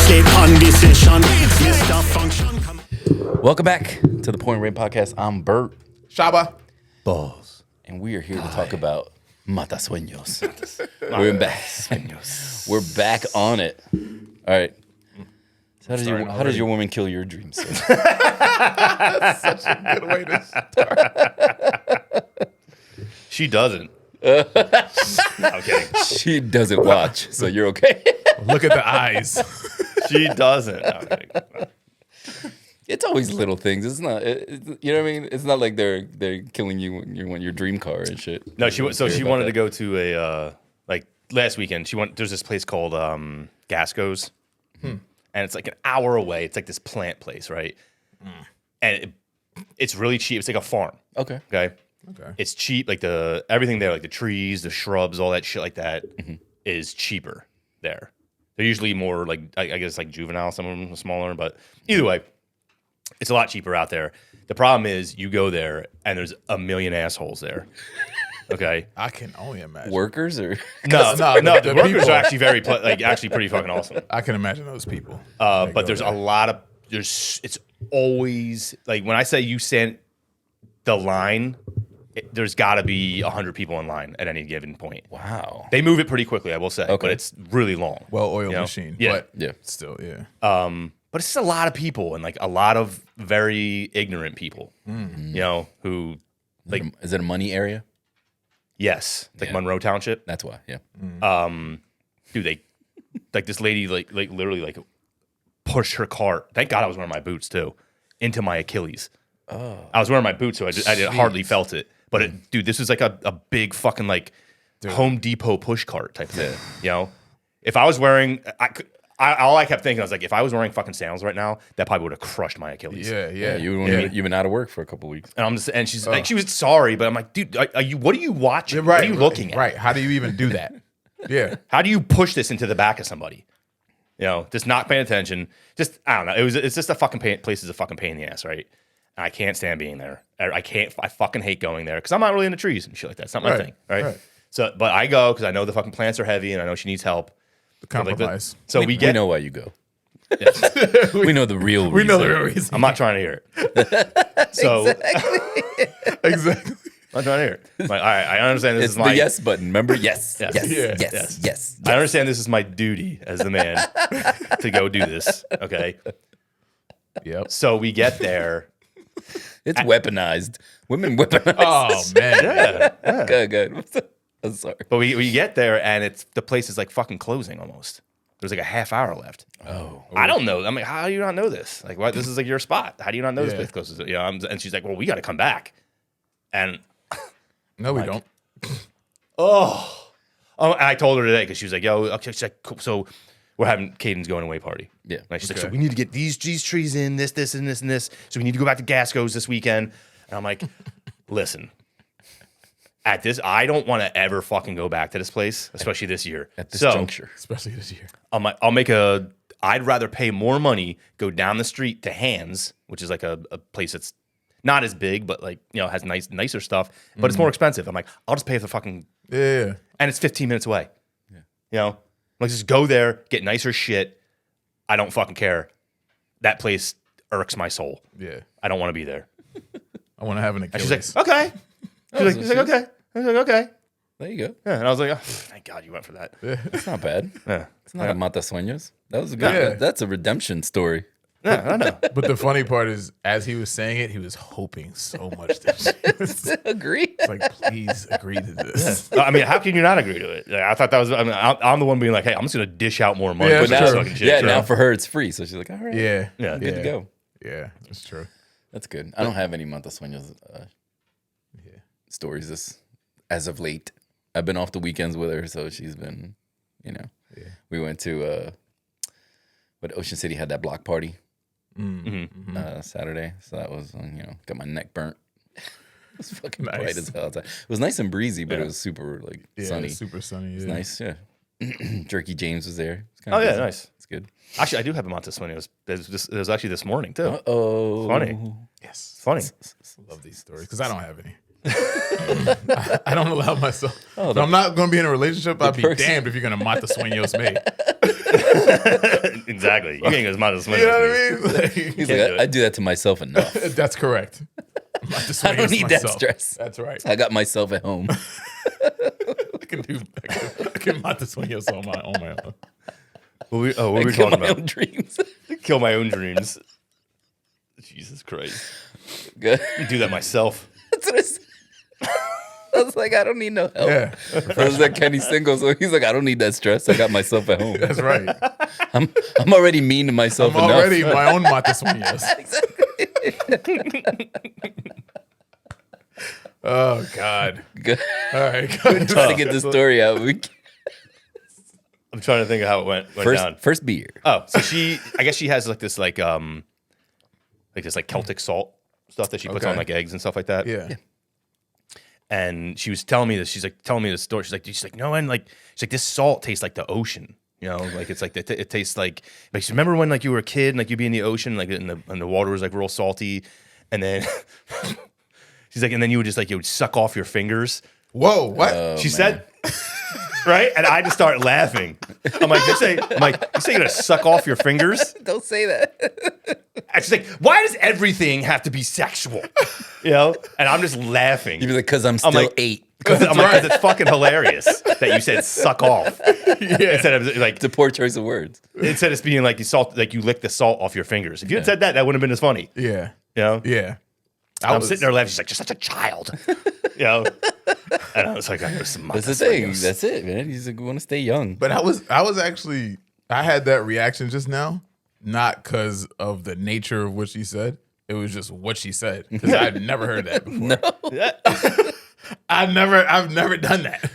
escape on decision. Mr. Function. Welcome back to the Point Rain Podcast. I'm Bert. Shaba. Ballz. And we are here to talk about Mata Sueños. We're back on it. All right. So how does your woman kill your dreams? Sir? That's such a good way to start. She doesn't. No, I'm kidding. She doesn't watch, so you're okay. Look at the eyes. She doesn't. No, I'm kidding. It's always little things. It's not. You know what I mean? It's not like they're killing you when you want your dream car and shit. No, she wanted to go to a like last weekend. There's this place called Gasco's, and it's like an hour away. It's like this plant place, right? And it's really cheap. It's like a farm. Okay. Okay. Okay. It's cheap. Like everything there, like the trees, the shrubs, all that shit like that, is cheaper there. They're usually more like I guess like juvenile. Some of them are smaller, but either way, it's a lot cheaper out there. The problem is you go there and there's a million assholes there. Okay. I can only imagine. Workers or No. The workers people. are actually actually pretty fucking awesome. I can imagine those people. But there's a lot of it's always like when I say you stand the line, there's got to be 100 people in line at any given point. wow. They move it pretty quickly, I will say, Okay. but it's really long. Well-oiled You know? machine. Yeah. But Yeah. still, yeah. But it's just a lot of people and like a lot of very ignorant people, you know, who like Is it a money area? yes, like Yeah. Monroe Township. That's why. Yeah. Dude, they like this lady like literally like pushed her cart. Thank God I was wearing my boots too, into my Achilles. Oh, I was wearing my boots, so I hardly felt it. But dude, this was like a big fucking like Home Depot push cart type thing. You know, if I was wearing, all I kept thinking I was like, if I was wearing fucking sandals right now, that probably would have crushed my Achilles. Yeah. You've been out of work for a couple weeks. And she's like, she was sorry, but I'm like, dude, are you? What are you watching? Right, What are you looking at? Right. How do you even do that? Yeah. How do you push this into the back of somebody? You know, just not paying attention. Just I don't know. It's just a fucking place is a fucking pain in the ass, right? And I can't stand being there. I fucking hate going there because I'm not really into trees and shit like that. It's not my thing, right? So, but I go because I know the fucking plants are heavy and I know she needs help. The compromise. So We know why you go. Yeah. We know the real reason. We know the real reason. I'm not trying to hear it. So Exactly. I'm not trying to hear it. Like, all right, I understand this It's is my the yes button. Remember? Yes. Yes. Yes. Yeah. Yes. Yes. Yes. I understand this is my duty as the man to go do this. Okay. Yep. So we get there. It's weaponized. Women weaponized. Oh, man. Yeah. Good. I'm sorry. But we get there and the place is like fucking closing almost. There's like a half hour left. Oh. I don't know. I'm like, how do you not know this? Like, what? This is like your spot. How do you not know this Yeah. place closes? You know, and she's like, well, we got to come back. And No, we don't. oh, and I told her today because she was like, yo, okay, she's like, cool. So we're having Caden's going away party. Yeah. Like she's like, Okay. so we need to get these trees in, this, and this, and this. So we need to go back to Gasco's this weekend. And I'm like, listen, at this, I don't want to ever fucking go back to this place, especially this year. At this So, juncture. Especially this year. I'd rather pay more money, go down the street to Hands, which is like a place that's not as big, but like, you know, has nicer stuff, but it's more expensive. I'm like, I'll just pay for the fucking, Yeah. and it's 15 minutes away. Yeah. You know, like just go there, get nicer shit. I don't fucking care. That place irks my soul. Yeah. I don't want to be there. I want to have an And Achilles. she's like, okay. She's like, okay. I was like, okay. There you go. Yeah. And I was like, oh, thank God you went for that. It's not bad. Yeah. It's not a Mata Sueños. That was a good. Yeah. That's a redemption story. Yeah, I know. But the funny part is, as he was saying it, he was hoping so much that she was Agree. like, please agree to this. I mean, how can you not agree to it? Like, I thought that was. I mean, I'm the one being like, "Hey, I'm just gonna dish out more money Yeah, for that's this true. fucking shit." Yeah. you Now know? for her, it's free. So she's like, all right. Yeah. Yeah. Good to go. Yeah, that's true. That's good. I don't have any Mata Sueños stories as of late. I've been off the weekends with her, so she's been, you know. Yeah. We went to Ocean City had that block party Saturday, so that was got my neck burnt. It was fucking Nice. bright as hell outside. It was nice and breezy, but Yeah. it was super like Yeah, sunny. super sunny. It was yeah. nice, yeah. Jerky James was there. It's Oh kinda yeah, busy. nice. It's good. Actually, I do have a Montes money. It was actually this morning too. Oh, Funny. Yes. It's funny. I love these stories because I don't have any. I don't allow myself. If the- I'm not going to be in a relationship, I'd be person- damned if you're going to mata sueños me. Exactly. You ain't as much as You know what I mean? Like, He's Can't like, do it. I do that to myself enough. that's correct. I'm about to I swing don't this need myself. that stress. That's right. I got myself at home. I can about to swing this on my own. What were we I talking kill my about? own dreams. Kill my own dreams. Jesus Christ. Good. Do that myself. That's what I said. I was like, I don't need no help. Yeah, I was like Kenny Single, so he's like, I don't need that stress. I got myself at home. that's right. I'm already mean to myself I'm enough. already my own Matasueñas. Oh God. Good. All right. Trying to get the story out. I'm trying to think of how it went down. First beer. Oh, so I guess she has like this Celtic salt stuff that she puts Okay. on like eggs and stuff like that. Yeah. And she was telling me this. She's like telling me the story. She's like, no, and like, she's like, this salt tastes like the ocean. You know, like it's like it tastes like. Like, remember when like you were a kid and like you'd be in the ocean, like and the water was like real salty, and then she's like, and then you would suck off your fingers. Whoa. What? She said, right? And I just start laughing. I'm like, you say you're gonna suck off your fingers? Don't say that. And she's like, why does everything have to be sexual? You know? And I'm just laughing. You'd be like, because I'm still like, 8. I'm like, because it's fucking hilarious that you said suck off. Instead of like, It's a poor choice of words. instead of being like you lick the salt off your fingers. If you had said that, that wouldn't have been as funny. Yeah. You know? Yeah. I'm sitting there laughing. She's like, just such a child. You know? And I was like, I know some That's the thing. That's it, man. He's like, we want to stay young. But I was actually I had that reaction just now, not because of the nature of what she said. It was just what she said because I've never heard that before. No. I've never done that.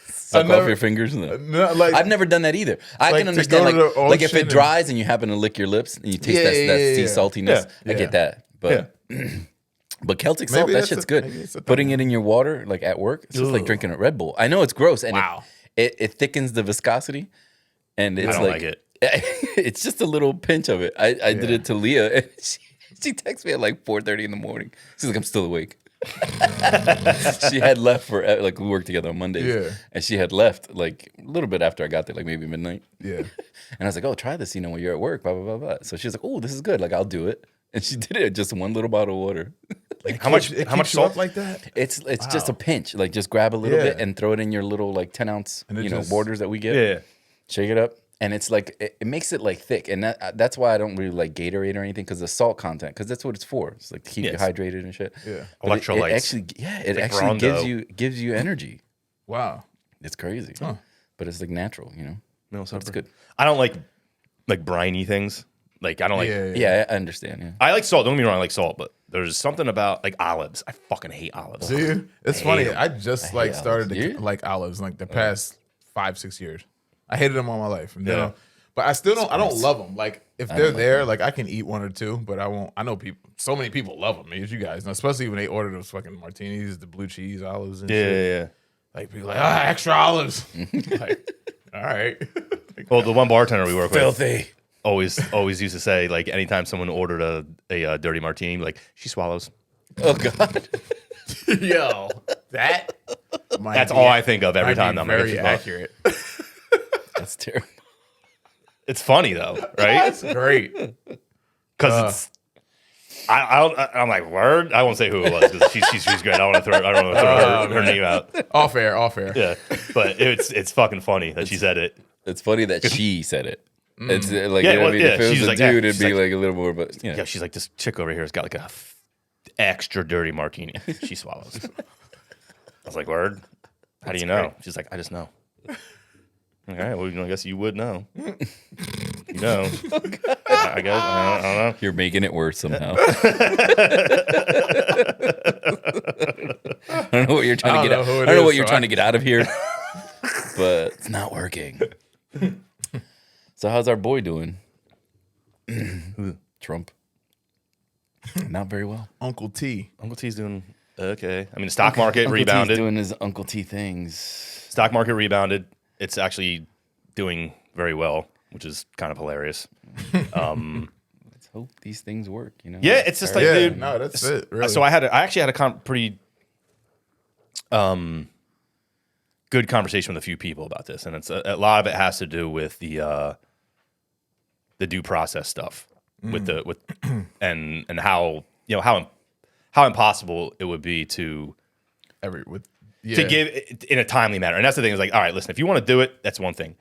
Suck off your fingers. No. No, like I've never done that either. I Like, can to understand, go to like, the like if ocean it and- dries and you happen to lick your lips and you taste Yeah, that yeah, sea yeah. saltiness. Yeah. I get that. But but Celtic salt, Maybe that that's shit's maybe good. it's a thing. Putting it in your water, like at work, it's just like Ugh. drinking a Red Bull. I know it's gross, and Wow. it thickens the viscosity, and it's I don't like it. It's just a little pinch of it. I did it to Leah, and she texts me at like 4:30 in the morning. She's like, I'm still awake. She had left for like we worked together on Mondays, Yeah. and she had left like a little bit after I got there, like maybe midnight. Yeah. And I was like, oh, try this, when you're at work, blah, blah, blah, blah. So she was like, oh, this is good. Like, I'll do it. And she did it, just one little bottle of water. Like, how much It how much keeps you up salt? like that? It's just a pinch. Like, just grab a little Yeah. bit and throw it in your little, like, 10-ounce, And it just- waters that we get. Yeah. Shake it up. And it's like, it makes it, like, thick. And that's why I don't really like Gatorade or anything, because the salt content, because that's what it's for. It's, like, to keep you Yes. hydrated and shit. Yeah. But Electrolytes. it actually gives you energy. Wow. It's crazy. Huh. But it's, like, natural, No, It's good. I don't like briny things. Like I don't like. Yeah. Yeah, I understand, yeah. I like salt. Don't get me wrong. I like salt, but there's something about like olives. I fucking hate olives. Do you? It's hate funny. them. I just like olives. started to You? like olives like the past 5-6 years. I hated them all my life. And Yeah. but I still don't. I don't love them. Like if they're there, like I can eat one or two, but I won't. I know people. So many people love them. As you guys know, especially when they order those fucking martinis, the blue cheese olives and shit. Yeah. Like people like extra olives. Like all right. Well, the one bartender we work with Filthy. always used to say like anytime someone ordered a dirty martini, like she swallows. Oh, God. Yo, that. might That's be- all I think of every might time be I'm like, very she swallows. accurate. That's terrible. It's funny though, right? That's great. Because it's. I'm like word. I won't say who it was because she's great. I don't want to throw her name out. All fair. All fair. Yeah, but it's fucking funny that she said it. It's funny that she said it. It's like, Yeah, well, if yeah, it was she's a like, dude, yeah, it'd she's be like- like a little more, but Yeah, she's like this chick over here has got like a extra dirty martini. She swallows. I was like, word. How do you know? She's like, I just know. All right, well, I guess you would know. You know. I guess. I don't know. You're making it worse somehow. I don't know what you're trying to get out. I don't know what you're trying to get out of here, but it's not working. So how's our boy doing? Trump. Not very well. Uncle T. Uncle T's doing okay. I mean, the stock market Uncle T's rebounded. doing his Uncle T things. Stock market rebounded. It's actually doing very well, which is kind of hilarious. Let's hope these things work. Yeah, it's just like, Yeah, dude. no, that's it. Really. So I actually had a pretty good conversation with a few people about this, and it's a lot of it has to do with the the due process stuff with and how how impossible it would be to give it in a timely manner. And that's the thing is like, all right, listen, if you want to do it, that's one thing,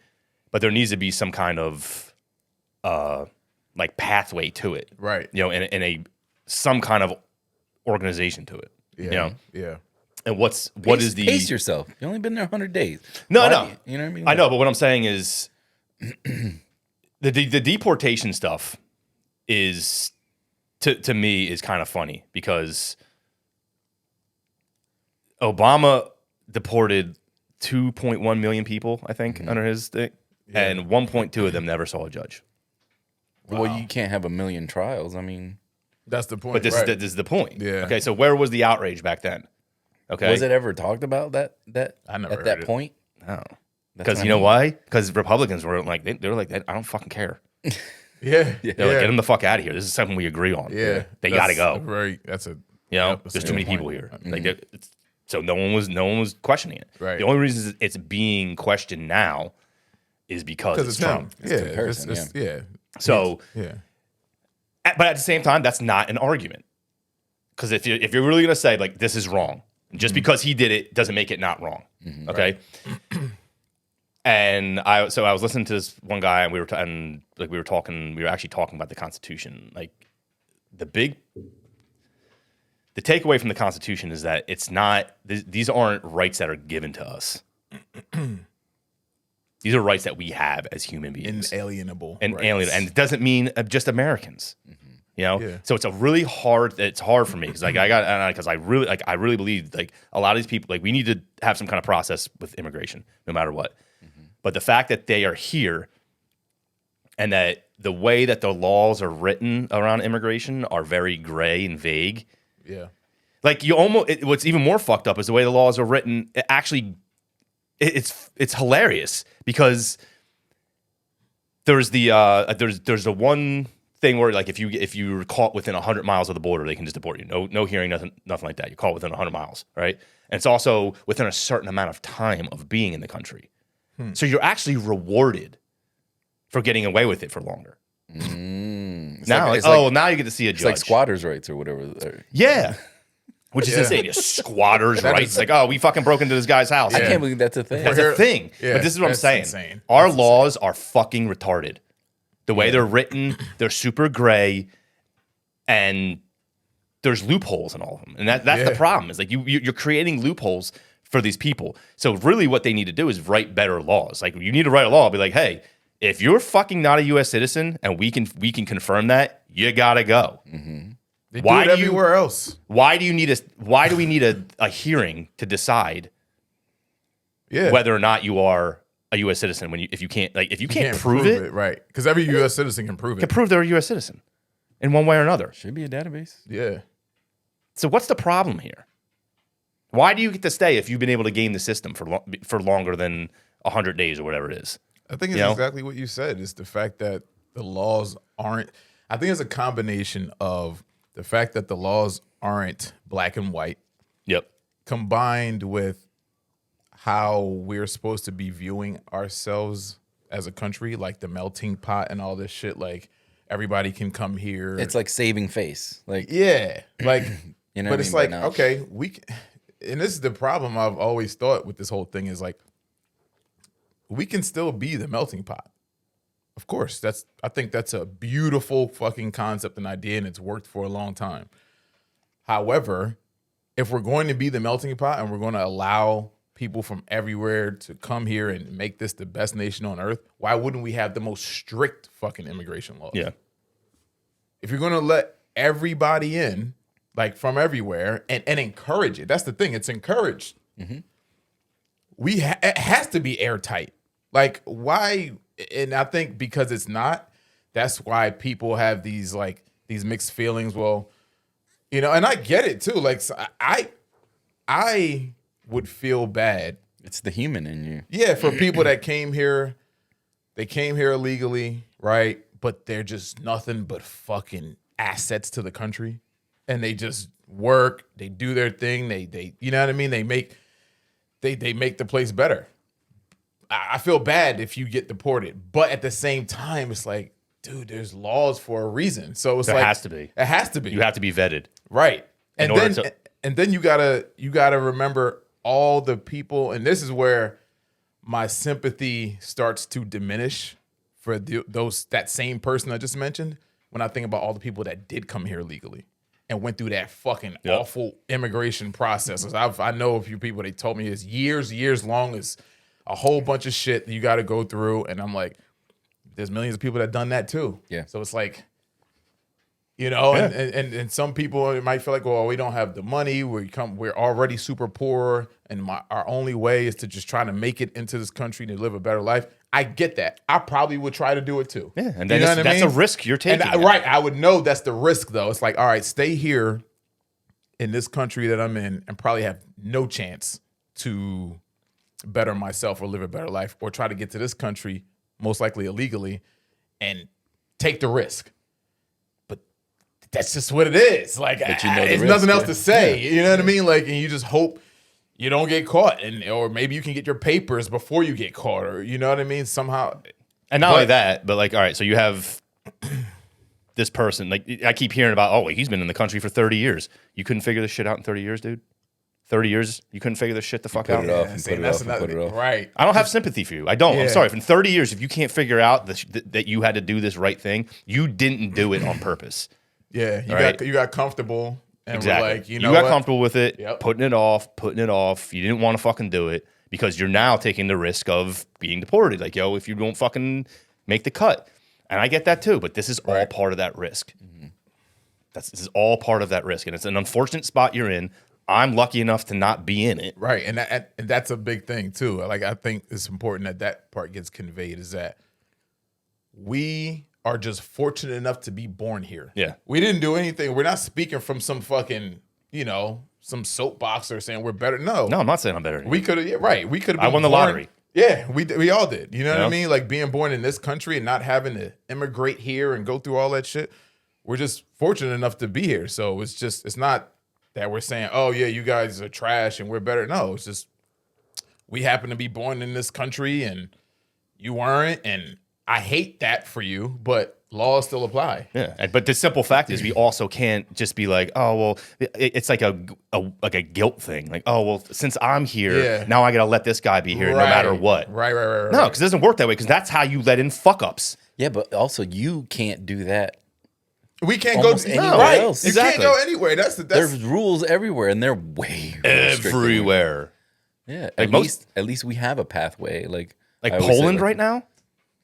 but there needs to be some kind of like pathway to it, right? In some kind of organization to it. Yeah. And what is the pace yourself? You only been there 100 days. No, Why no, you know what I mean? I know, but what I'm saying is the deportation stuff is to me is kind of funny because Obama deported 2.1 million people, I think, under his thing, and 1.2 of them never saw a judge. Well, you can't have a million trials. I mean, that's the point. But this is the point. Yeah. Okay, so where was the outrage back then? Okay. was it ever talked about that I never at heard that it. point? No. That's Because what you I know mean. why? Because Republicans were like, they were like, I don't fucking care. Yeah. They're like, get them the fuck out of here. This is something we agree on. Yeah. They got to go. Right. That's a. There's that's a too many good people point. here. Like, so no one was questioning it. Right. The only reason it's being questioned now is because it's Trump. Yeah. comparison, Yeah. So, Yeah. but at the same time, that's not an argument. Because if you're really gonna say like this is wrong, just because he did it doesn't make it not wrong. Okay. And I was listening to this one guy, and we were actually talking about the Constitution. Like the takeaway from the Constitution is that it's not; these aren't rights that are given to us. These are rights that we have as human beings, Inalienable. and rights. alien, and it doesn't mean just Americans. Yeah. So it's it's hard for me because like I really believe like a lot of these people, like we need to have some kind of process with immigration no matter what. But the fact that they are here and that the way that the laws are written around immigration are very gray and vague. Yeah. Like what's even more fucked up is the way the laws are written. It's hilarious because there's the one thing where like if you're caught within 100 miles of the border, they can just deport you. No hearing, nothing like that. You're caught within 100 miles, right? And it's also within a certain amount of time of being in the country. So you're actually rewarded for getting away with it for longer. Now you get to see a It's judge. like squatters' rights or whatever. Yeah. Which is insane. Squatters' rights. Like, we fucking broke into this guy's house. I can't believe that's a thing. That's a thing. Yeah, But this is what I'm that's saying. insane. Our laws are fucking retarded. The way they're written, they're super gray, and there's loopholes in all of them. And that's the problem. Is like you're creating loopholes for these people. So really what they need to do is write better laws. Like you need to write a law, be like, hey, if you're fucking not a US citizen and we can confirm that, you gotta go. They do it everywhere else. Why do we need a hearing to decide whether or not you are a U.S. citizen if you can't prove it, right? Because every U.S. citizen can prove it. can prove they're a U.S. citizen in one way or another. Should be a database. Yeah. So what's the problem here? Why do you get to stay if you've been able to game the system for longer than 100 days or whatever it is? I think it's exactly what you said. It's the fact that the laws aren't. I think it's a combination of the fact that the laws aren't black and white, Yep. combined with how we're supposed to be viewing ourselves as a country, like the melting pot and all this shit. Like everybody can come here. It's like saving face. Like like you know. but what it's I mean? like okay, and this is the problem I've always thought with this whole thing is like we can still be the melting pot. Of course, I think that's a beautiful fucking concept and idea, and it's worked for a long time. However, if we're going to be the melting pot and we're going to allow people from everywhere to come here and make this the best nation on earth, why wouldn't we have the most strict fucking immigration laws? Yeah. If you're going to let everybody in, like from everywhere, and encourage it, that's the thing. It's encouraged. It has to be airtight. Like why? And I think because it's not, that's why people have these mixed feelings. Well, and I get it too. Like so I would feel bad. It's the human in you. Yeah, for people that came here, they came here illegally, right? But they're just nothing but fucking assets to the country. And they just work, they do their thing, they you know what I mean? They make the place better. I feel bad if you get deported, but at the same time, it's like dude, there's laws for a reason. So it's There like has to be. It has to be. You have to be vetted. Right. And order then to- and then you gotta remember all the people, and this is where my sympathy starts to diminish for that same person I just mentioned when I think about all the people that did come here legally and went through that fucking awful immigration process. I know a few people, they told me it's years long. It's a whole bunch of shit that you got to go through, and I'm like, there's millions of people that done that too. Yeah. So it's like, you know, and some people might feel like, well, we don't have the money. We're already super poor, and our only way is to just try to make it into this country to live a better life. I get that. I probably would try to do it too. Yeah, and then that's a risk you're taking. Right, I would know that's the risk though. It's like, all right, stay here in this country that I'm in, and probably have no chance to better myself or live a better life, or try to get to this country, most likely illegally, and take the risk. That's just what it is. Like, it's nothing else to say. Yeah. You know what I mean? Like, and you just hope you don't get caught, or maybe you can get your papers before you get caught, or you know what I mean? Somehow. And not only that, but like, all right, so you have this person. Like, I keep hearing about, oh, he's been in the country for 30 years. You couldn't figure this shit out in 30 years, dude? 30 years, you couldn't figure this shit the fuck out? Right. I don't have sympathy for you. I don't. Yeah. I'm sorry. In 30 years, if you can't figure out that you had to do this right thing, you didn't do it on purpose. Yeah, you got comfortable, and exactly. We're like, you Right, and that's a big thing too. Like, I think it's important that part gets conveyed, is that we are just fortunate enough to be born here. Yeah. We didn't do anything. We're not speaking from some fucking, some soapbox or saying we're better. No, I'm not saying I'm better. We could have, we could have. I won the lottery. Yeah, we all did. You know what I mean? Like, being born in this country and not having to immigrate here and go through all that shit. We're just fortunate enough to be here. So it's not that we're saying, oh yeah, you guys are trash and we're better. No, it's just we happen to be born in this country and you weren't, and I hate that for you, but laws still apply. Yeah, but the simple fact is, we also can't just be like, oh well, it's like a guilt thing. Like, oh well, since I'm here, now I gotta let this guy be here no matter what. Right. No, because it doesn't work that way. Because that's how you let in fuck ups. Yeah, but also you can't do that. We can't almost go anywhere else. You can't go anywhere. There's rules everywhere, and they're way everywhere. Yeah, at least we have a pathway. Like Poland right now.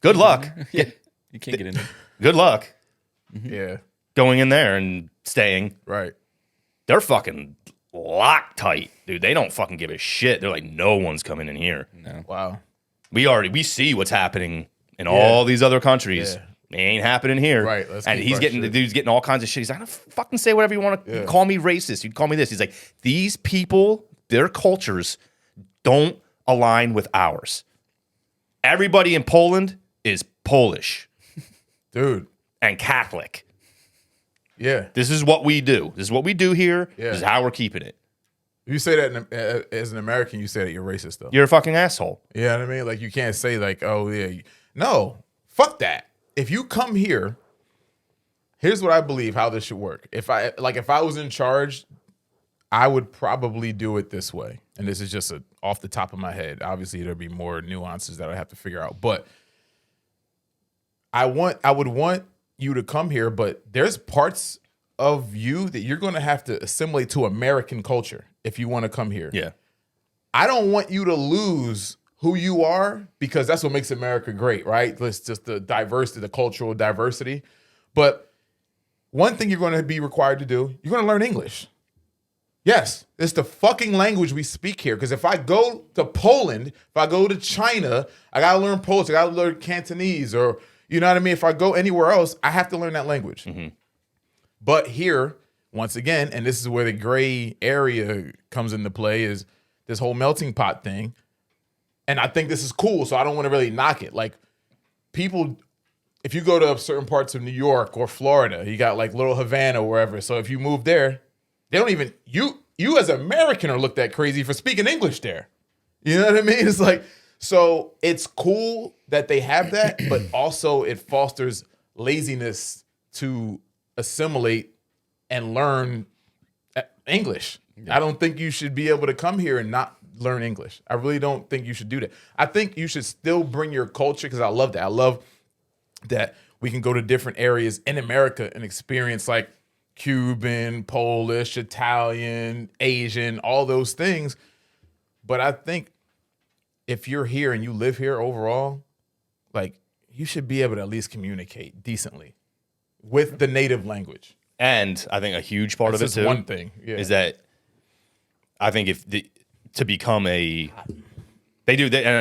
Good luck. Yeah, you can't get in there. Good luck. Mm-hmm. Yeah. Going in there and staying. Right. They're fucking locked tight, dude. They don't fucking give a shit. They're like, no one's coming in here. No. Wow. We see what's happening in all these other countries. Yeah. It ain't happening here. Right. And the dude's getting all kinds of shit. He's like, fucking say whatever you want to. Call me racist. You call me this. He's like, these people, their cultures don't align with ours. Everybody in Poland is Polish, dude, and Catholic. Yeah, this is what we do. This is what we do here. Yeah. This is how we're keeping it. You say that as an American, you say that you're racist, though. You're a fucking asshole. You know what I mean? Like, you can't say like, oh yeah, no, fuck that. If you come here, here's what I believe how this should work. If I was in charge, I would probably do it this way. And this is just off the top of my head. Obviously, there'll be more nuances that I have to figure out. But I would want you to come here, but there's parts of you that you're going to have to assimilate to American culture if you want to come here. Yeah. I don't want you to lose who you are, because that's what makes America great, right? It's just the diversity, the cultural diversity. But one thing you're going to be required to do, you're going to learn English. Yes, it's the fucking language we speak here. Because if I go to Poland, if I go to China, I got to learn Polish, I got to learn Cantonese, or, you know what I mean? If I go anywhere else, I have to learn that language. Mm-hmm. But here, once again, and this is where the gray area comes into play, is this whole melting pot thing. And I think this is cool, so I don't want to really knock it. Like, people, if you go to certain parts of New York or Florida, you got like Little Havana or wherever. So if you move there, they don't even, you as an American are looked at crazy for speaking English there. You know what I mean? It's like, so it's cool that they have that, but also it fosters laziness to assimilate and learn English. I don't think you should be able to come here and not learn English. I really don't think you should do that. I think you should still bring your culture, because I love that. I love that we can go to different areas in America and experience like Cuban, Polish, Italian, Asian, all those things. But I think if you're here and you live here overall, like you should be able to at least communicate decently with the native language. And I think a huge part of it too one thing is that I think to become and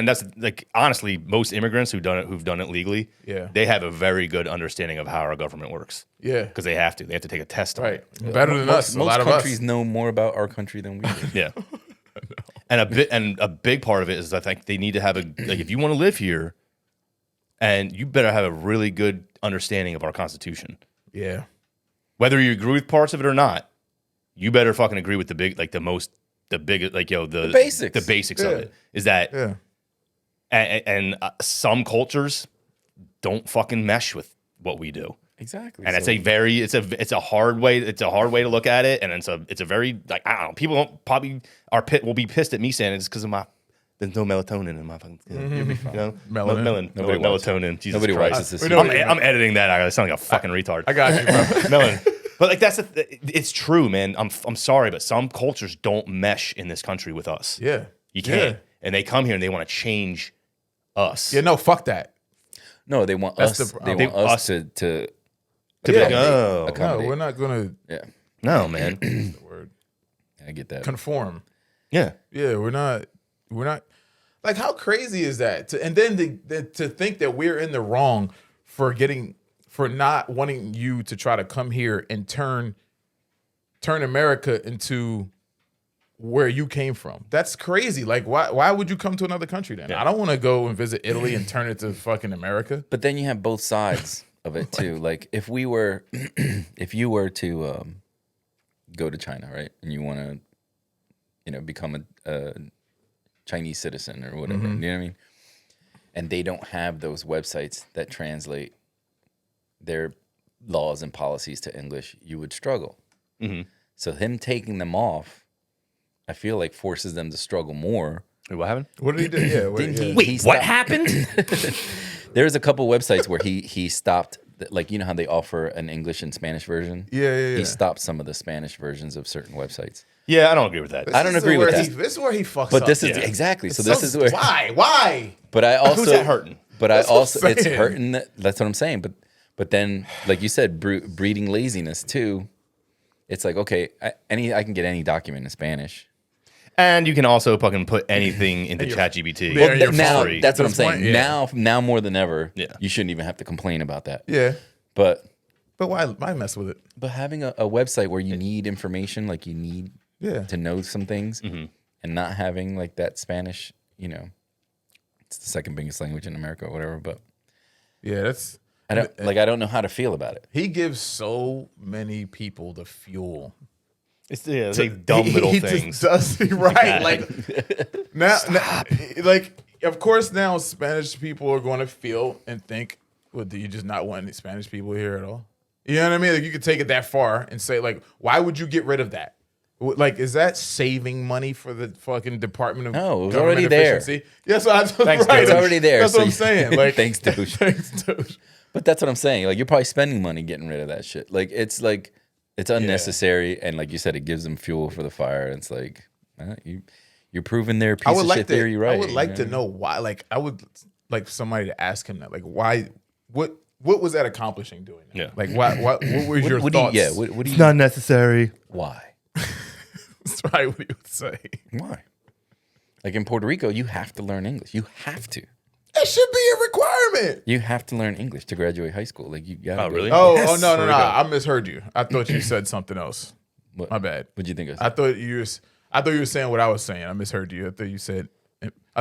that's like honestly most immigrants who've done it legally, they have a very good understanding of how our government works. Yeah, because they have to take a test on it. Better than us. Most countries know more about our country than we do. Yeah. And a big part of it is I think they need to have if you want to live here, and you better have a really good understanding of our Constitution. Yeah. Whether you agree with parts of it or not, you better fucking agree with the basics. The basics of it is that, and some cultures don't fucking mesh with what we do. Exactly, and it's a hard way. It's a hard way to look at it, and it's a very like I don't know. People will be pissed at me saying it's because of there's no melatonin in my fucking skin. You'll be fine. You know? Melatonin. Jesus Nobody Christ. watches this. I'm editing that. I sound like a fucking retard. I got you, bro. Melanin. But like it's true, man. I'm sorry, but some cultures don't mesh in this country with us. Yeah, you can't, and they come here and they want to change us. Yeah, no, fuck that. No, they want us. They want us to be like, oh, no, we're not gonna. Yeah, no, man. The word. I get that. Conform. Yeah, yeah. We're not. Like, how crazy is that? And then to think that we're in the wrong for not wanting you to try to come here and turn America into where you came from. That's crazy. Like, why would you come to another country then? Yeah. I don't want to go and visit Italy and turn it to fucking America. But then you have both sides of it too. Like, if you were to go to China, right, and you want to, become a Chinese citizen or whatever, you know what I mean? And they don't have those websites that translate their laws and policies to English, you would struggle. So him taking them off, I feel like forces them to struggle more. Wait, what happened? What did he do? Yeah, wait, what happened? There's a couple websites where he stopped, like, you know how they offer an English and Spanish version? Yeah. He stopped some of the Spanish versions of certain websites. Yeah, I don't agree with that. I don't agree with that. This is where he fucks but up. This is exactly. So this is where. Why? But I also. Who's that hurting? But I also, it's hurting. That's what I'm saying. But then, like you said, breeding laziness too. It's like, okay, I can get any document in Spanish. And you can also fucking put anything into ChatGPT. Well, now that's what I'm saying. Yeah. Now more than ever, you shouldn't even have to complain about that. Yeah. But why mess with it? But having a website where you need information, like you need to know some things, and not having like that Spanish, it's the second biggest language in America or whatever. But that's. I don't know how to feel about it. He gives so many people the fuel. It's like dumb little things. Just does right. Like now, like of course now Spanish people are going to feel and think, well, do you just not want any Spanish people here at all? You know what I mean? Like you could take it that far and say, like, why would you get rid of that? Like, is that saving money for the fucking Department of No, it was already there. Yes, Thanks, right. It's already there. That's what I'm saying. Like, thanks, douche. But that's what I'm saying. Like, you're probably spending money getting rid of that shit. Like, it's unnecessary, and like you said, it gives them fuel for the fire. It's like you're proving their piece of shit theory right. I would like to know why. Like, I would like somebody to ask him that. Like, why? What was that accomplishing doing that? Yeah. Like, what were your thoughts? What do you? It's not necessary. Why? That's probably what he would say. Why? Like in Puerto Rico, you have to learn English. You have to. It should be a requirement. You have to learn English to graduate high school. Like you got. Oh, really? Oh, no. I misheard you. I thought you said something else. What? My bad. What'd you think? I thought you were saying what I was saying. I misheard you. I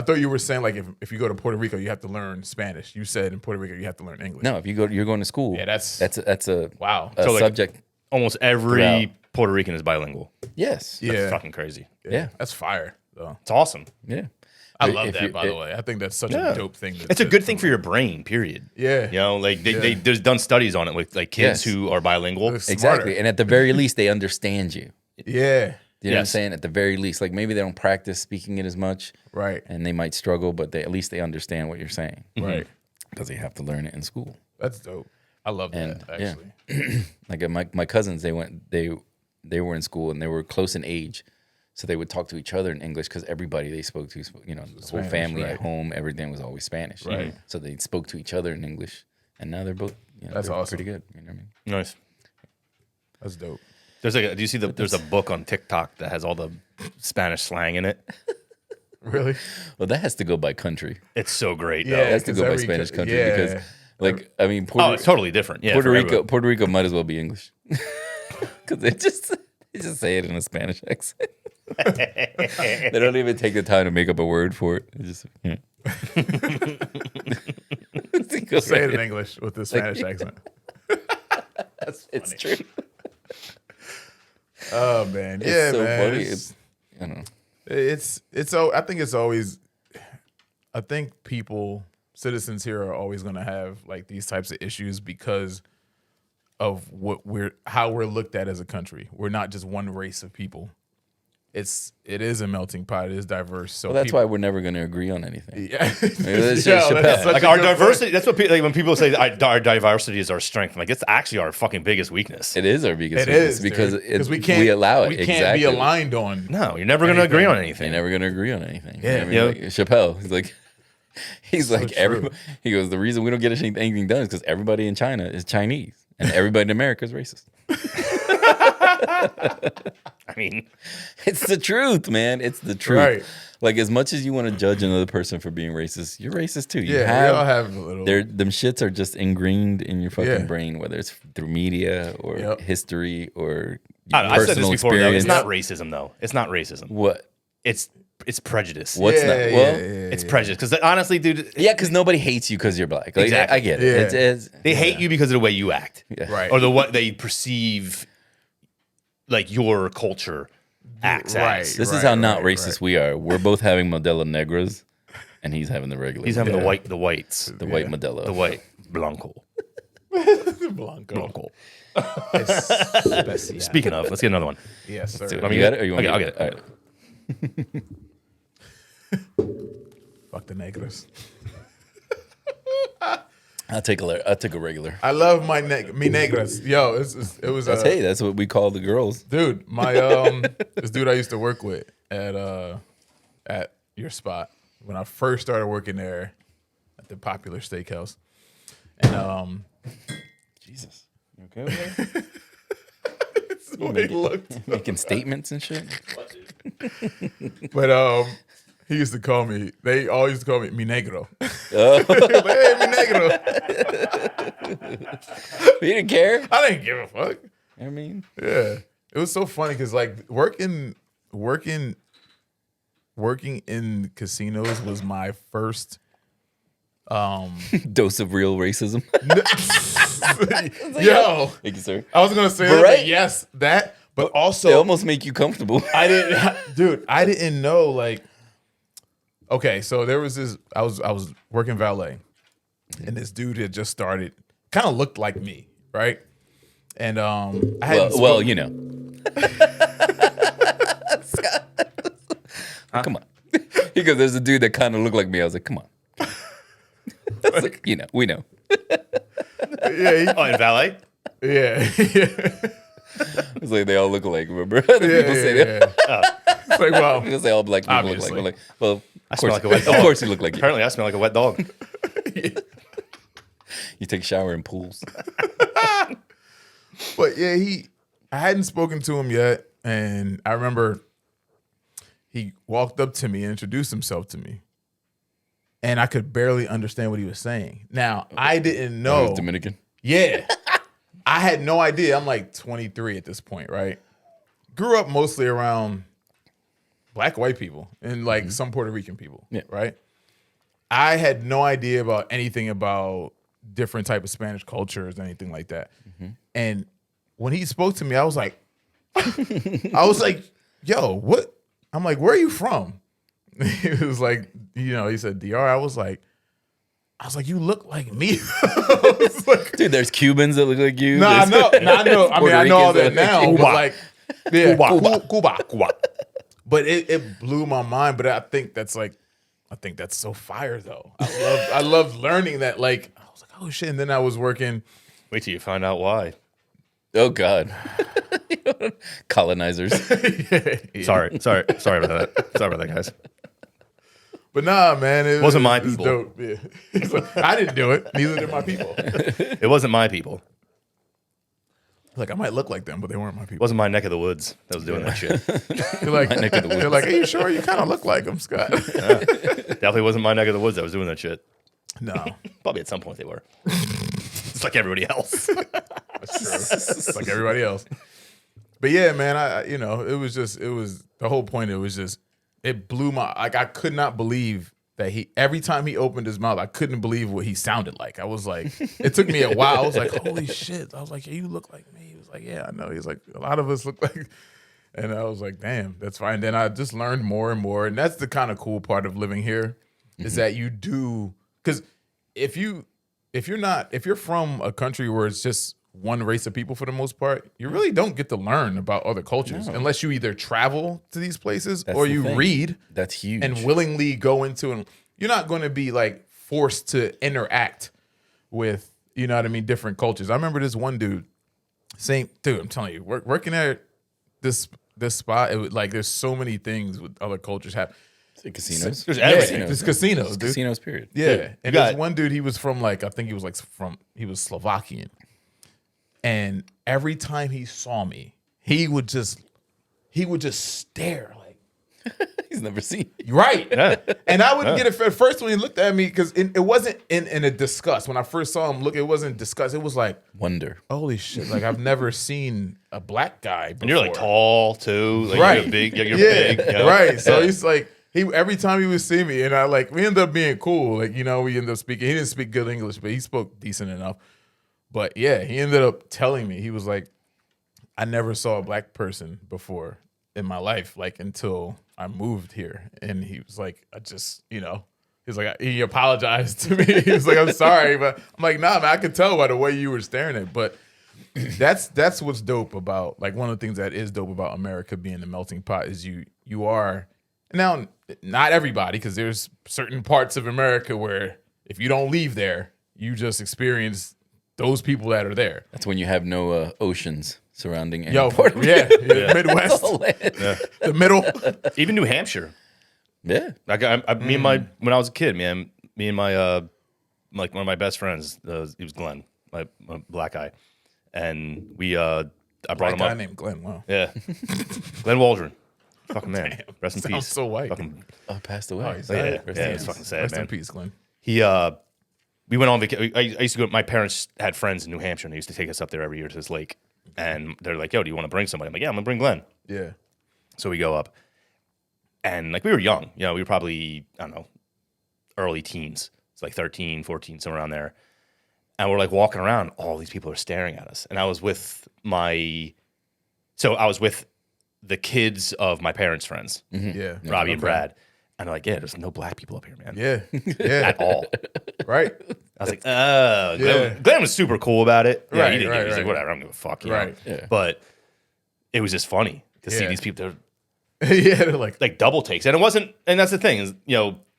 thought you were saying like if you go to Puerto Rico, you have to learn Spanish. You said in Puerto Rico you have to learn English. No, if you're going to school. Yeah, that's a wow. A so subject. Like, almost every Puerto Rican is bilingual. Yes. That's fucking crazy. Yeah. That's fire though. It's awesome. Yeah. I love If that, you- by the way. I think that's such a dope thing. It's a good thing for your brain, period. Yeah. You know, like there's done studies on it with like kids Yes. who are bilingual. It's Exactly. smarter. And at the very least, they understand you. Yeah. You know what I'm Yes. saying? At the very least, like maybe they don't practice speaking it as much, Right. and they might struggle, but at least they understand what you're saying, Right. because they have to learn it in school. That's dope. I love that, And, yeah. actually. Like my cousins, they were in school and they were close in age, so they would talk to each other in English because everybody they spoke to, the whole Spanish, family right. at home, everything was always Spanish. Right. So they spoke to each other in English, and now they're both That's they're awesome. pretty good. You know what I mean? Nice. That's dope. There's like, do you see there's a book on TikTok that has all the Spanish slang in it? Really? Well, that has to go by country. It's so great. Yeah. though. It has to 'cause go by every Spanish co- country yeah. because, like, I mean, Oh, it's totally different. Yeah, Puerto for Rico, everyone. Puerto Rico might as well be English because they just say it in a Spanish accent. They don't even take the time to make up a word for it. They just Say it in English with the Spanish accent. It's true. Oh man, It's yeah, so man. funny. It's, I don't know. it's so. I think it's always. I think citizens here are always going to have like these types of issues because of how we're looked at as a country. We're not just one race of people. It is a melting pot. It is diverse. So Well, that's why we're never going to agree on anything. Yeah, it's Yo, Chappelle. that's such Like a our good diversity. That's what like when people say our diversity is our strength. I'm like, it's actually our fucking biggest weakness. It is our biggest It weakness is because we allow it. We can't exactly. be aligned on. No, you're never going to agree on anything. You're never going to agree on anything. Yeah. I mean, Yeah. like, Chappelle, he's like true. everybody. He goes, the reason we don't get anything done is because everybody in China is Chinese and everybody in America is racist. I mean, It's the truth, man. It's the truth. Right. Like, as much as you want to judge another person for being racist, you're racist too. You Yeah, we all have a little. them shits are just ingrained in your fucking Yeah. brain, whether it's through media or Yep. history or I don't know, I've said this personal before. Though. It's experience. not racism, though. It's not racism. What? It's prejudice. What's Yeah, not? yeah, Well, yeah, It's prejudice. Because honestly, dude, yeah, because nobody hates you because you're black. Like, Exactly. I get it. Yeah. It's they hate you because of the way you act, yeah. Right. or the what they perceive, like your culture acts Right. as. This is how not right, racist right. we are. We're both having Modelo Negras, and he's having the regular. He's having Yeah. the whites, the white Modelo. the white Blanco. Blanco. Speaking of, let's get another one. Yes, sir. I mean, You got it? Or you want I'll me get to- it. All right. Fuck the negatives. I'll take a regular. I love my mi negras. Yo, it was. That's hey, that's what we call the girls. Dude, my this dude I used to work with at your spot when I first started working there at the popular steakhouse, and Jesus. You okay with that? the way he looked. Making statements and shit. But he used to call me. They all used to call me mi negro. Oh. Like, hey, mi negro. You didn't care. I didn't give a fuck. I mean, Yeah, it was so funny because like working in casinos was my first. dose of real racism. Yo, Thank you, sir. I was gonna say But that, right? but yes, that, but They also almost make you comfortable. I didn't know like. Okay, so there was this. I was working valet, and this dude had just started. Kind of looked like me, right? And I hadn't Well, spoken- you know. Come on. He goes, there's a dude that kind of looked like me. I was like, come on. That's like, you know, we know. yeah, Oh, in valet? yeah, yeah. It's like they all look alike. Remember? The people say that. It's like, wow. Because they all black people look Obviously. like. We're like, well, of smell course, like a wet of dog. course you look like you. Apparently, I smell like a wet dog. You take a shower in pools. But yeah, I hadn't spoken to him yet, and I remember he walked up to me and introduced himself to me, and I could barely understand what he was saying. Now I didn't He know. was Dominican. Yeah, I had no idea. I'm like 23 at this point, right? Grew up mostly around black white people and like some Puerto Rican people, Yeah. right? I had no idea about anything about different type of Spanish cultures, anything like that. And when he spoke to me, I was like, yo, what? I'm like, where are you from? he was like, he said, DR. I was like, you look like me. I was like, Dude, there's Cubans that look like you. no, I know. I mean, I know all that now. Cuba. But like, yeah, Cuba. Cuba. But it blew my mind. But I think that's so fire though. I love learning that. Like, I was like, oh shit. And then I was working. Wait till you find out why. Oh God. Colonizers. Sorry about that. Sorry about that, guys. But nah, man, it Wasn't my was people. dope. Yeah. He's like, I didn't do it. Neither did my people. It wasn't my people. Like, I might look like them, but they weren't my It people. wasn't my neck of the woods that was doing that shit. They're like, neck of the woods. they're like, are you sure? You kind of look like them, Scott. Definitely wasn't my neck of the woods that was doing that shit. No, Probably at some point they were. It's like everybody else. that's true. It's like everybody else. But yeah, man, it was the whole point. It was just, it blew my, like, I could not believe that every time he opened his mouth, I couldn't believe what he sounded like. I was like, it took me a while. I was like, holy shit. I was like, yeah, you look like me. He was like, yeah, I know. He's like, a lot of us look like, and I was like, damn, that's fine. Then I just learned more and more. And that's the kind of cool part of living here is that you do, because if you're from a country where it's just one race of people for the most part, you really don't get to learn about other cultures unless you either travel to these places That's or the you thing. read That's huge. and willingly go into, and you're not going to be like forced to interact with, you know what I mean, different cultures. I remember this one dude, I'm telling you, working at this spot, it was like there's so many things with other cultures happen. Casinos. There's Yeah, everything. there's casinos, dude. Casinos, period. Yeah, and got- there's one dude. He was from like, I think he was like he was Slovakian, and every time he saw me, he would just stare like, He's never seen it. right. Yeah. And I wouldn't get it at first when he looked at me because it wasn't in a disgust. When I first saw him look, it wasn't disgust. It was like, Wonder. holy shit! Like, I've never seen a black guy before. And you're like tall too. Like Right. You're big. You're Yeah, big. You know? right. So Yeah. he's like, every time he would see me, and we ended up being cool. Like, we ended up speaking. He didn't speak good English, but he spoke decent enough. But yeah, he ended up telling me, he was like, I never saw a black person before in my life, like until I moved here. And he was like, he's like, he apologized to me. He was like, I'm sorry, but I'm like, nah, man, I could tell by the way you were staring at. But that's what's dope about, like, one of the things that is dope about America being the melting pot is you are. Now, not everybody, because there's certain parts of America where if you don't leave there, you just experience those people that are there. That's when you have no oceans surrounding any Yo, part of yeah, it. Midwest, The land. the middle. Even New Hampshire. Yeah. Like me and my when I was a kid, man, me and my like one of my best friends, he was Glenn, my black guy, and we I brought Black him guy up. named Glenn. Wow. Yeah, Glenn Waldron, fucking man, rest in Sounds peace. so white. Fucking, Oh, passed away. Oh, he's yeah, dead. yeah, it's fucking sad, Rest man. in peace, Glenn. He we went on vacation. I used to go. My parents had friends in New Hampshire, and they used to take us up there every year to this lake. And they're like, "Yo, do you want to bring somebody?" I'm like, "Yeah, I'm gonna bring Glenn." Yeah. So we go up, and like we were young, we were probably, I don't know, early teens. It's like 13, 14, somewhere around there. And we're like walking around, all these people are staring at us. And I was with the kids of my parents' friends, Yeah. Robbie and Okay. Brad. And they're like, yeah, there's no black people up here, man. Yeah. Yeah. At all. Right. I was like, oh, Yeah. Glenn was super cool about it. Yeah, Right, he didn't right, give, he's right. like, whatever, I don't give a fuck. You Right. know? Yeah. But it was just funny to see Yeah. these people. They're Yeah. They're like, double takes. And it wasn't, and that's the thing is,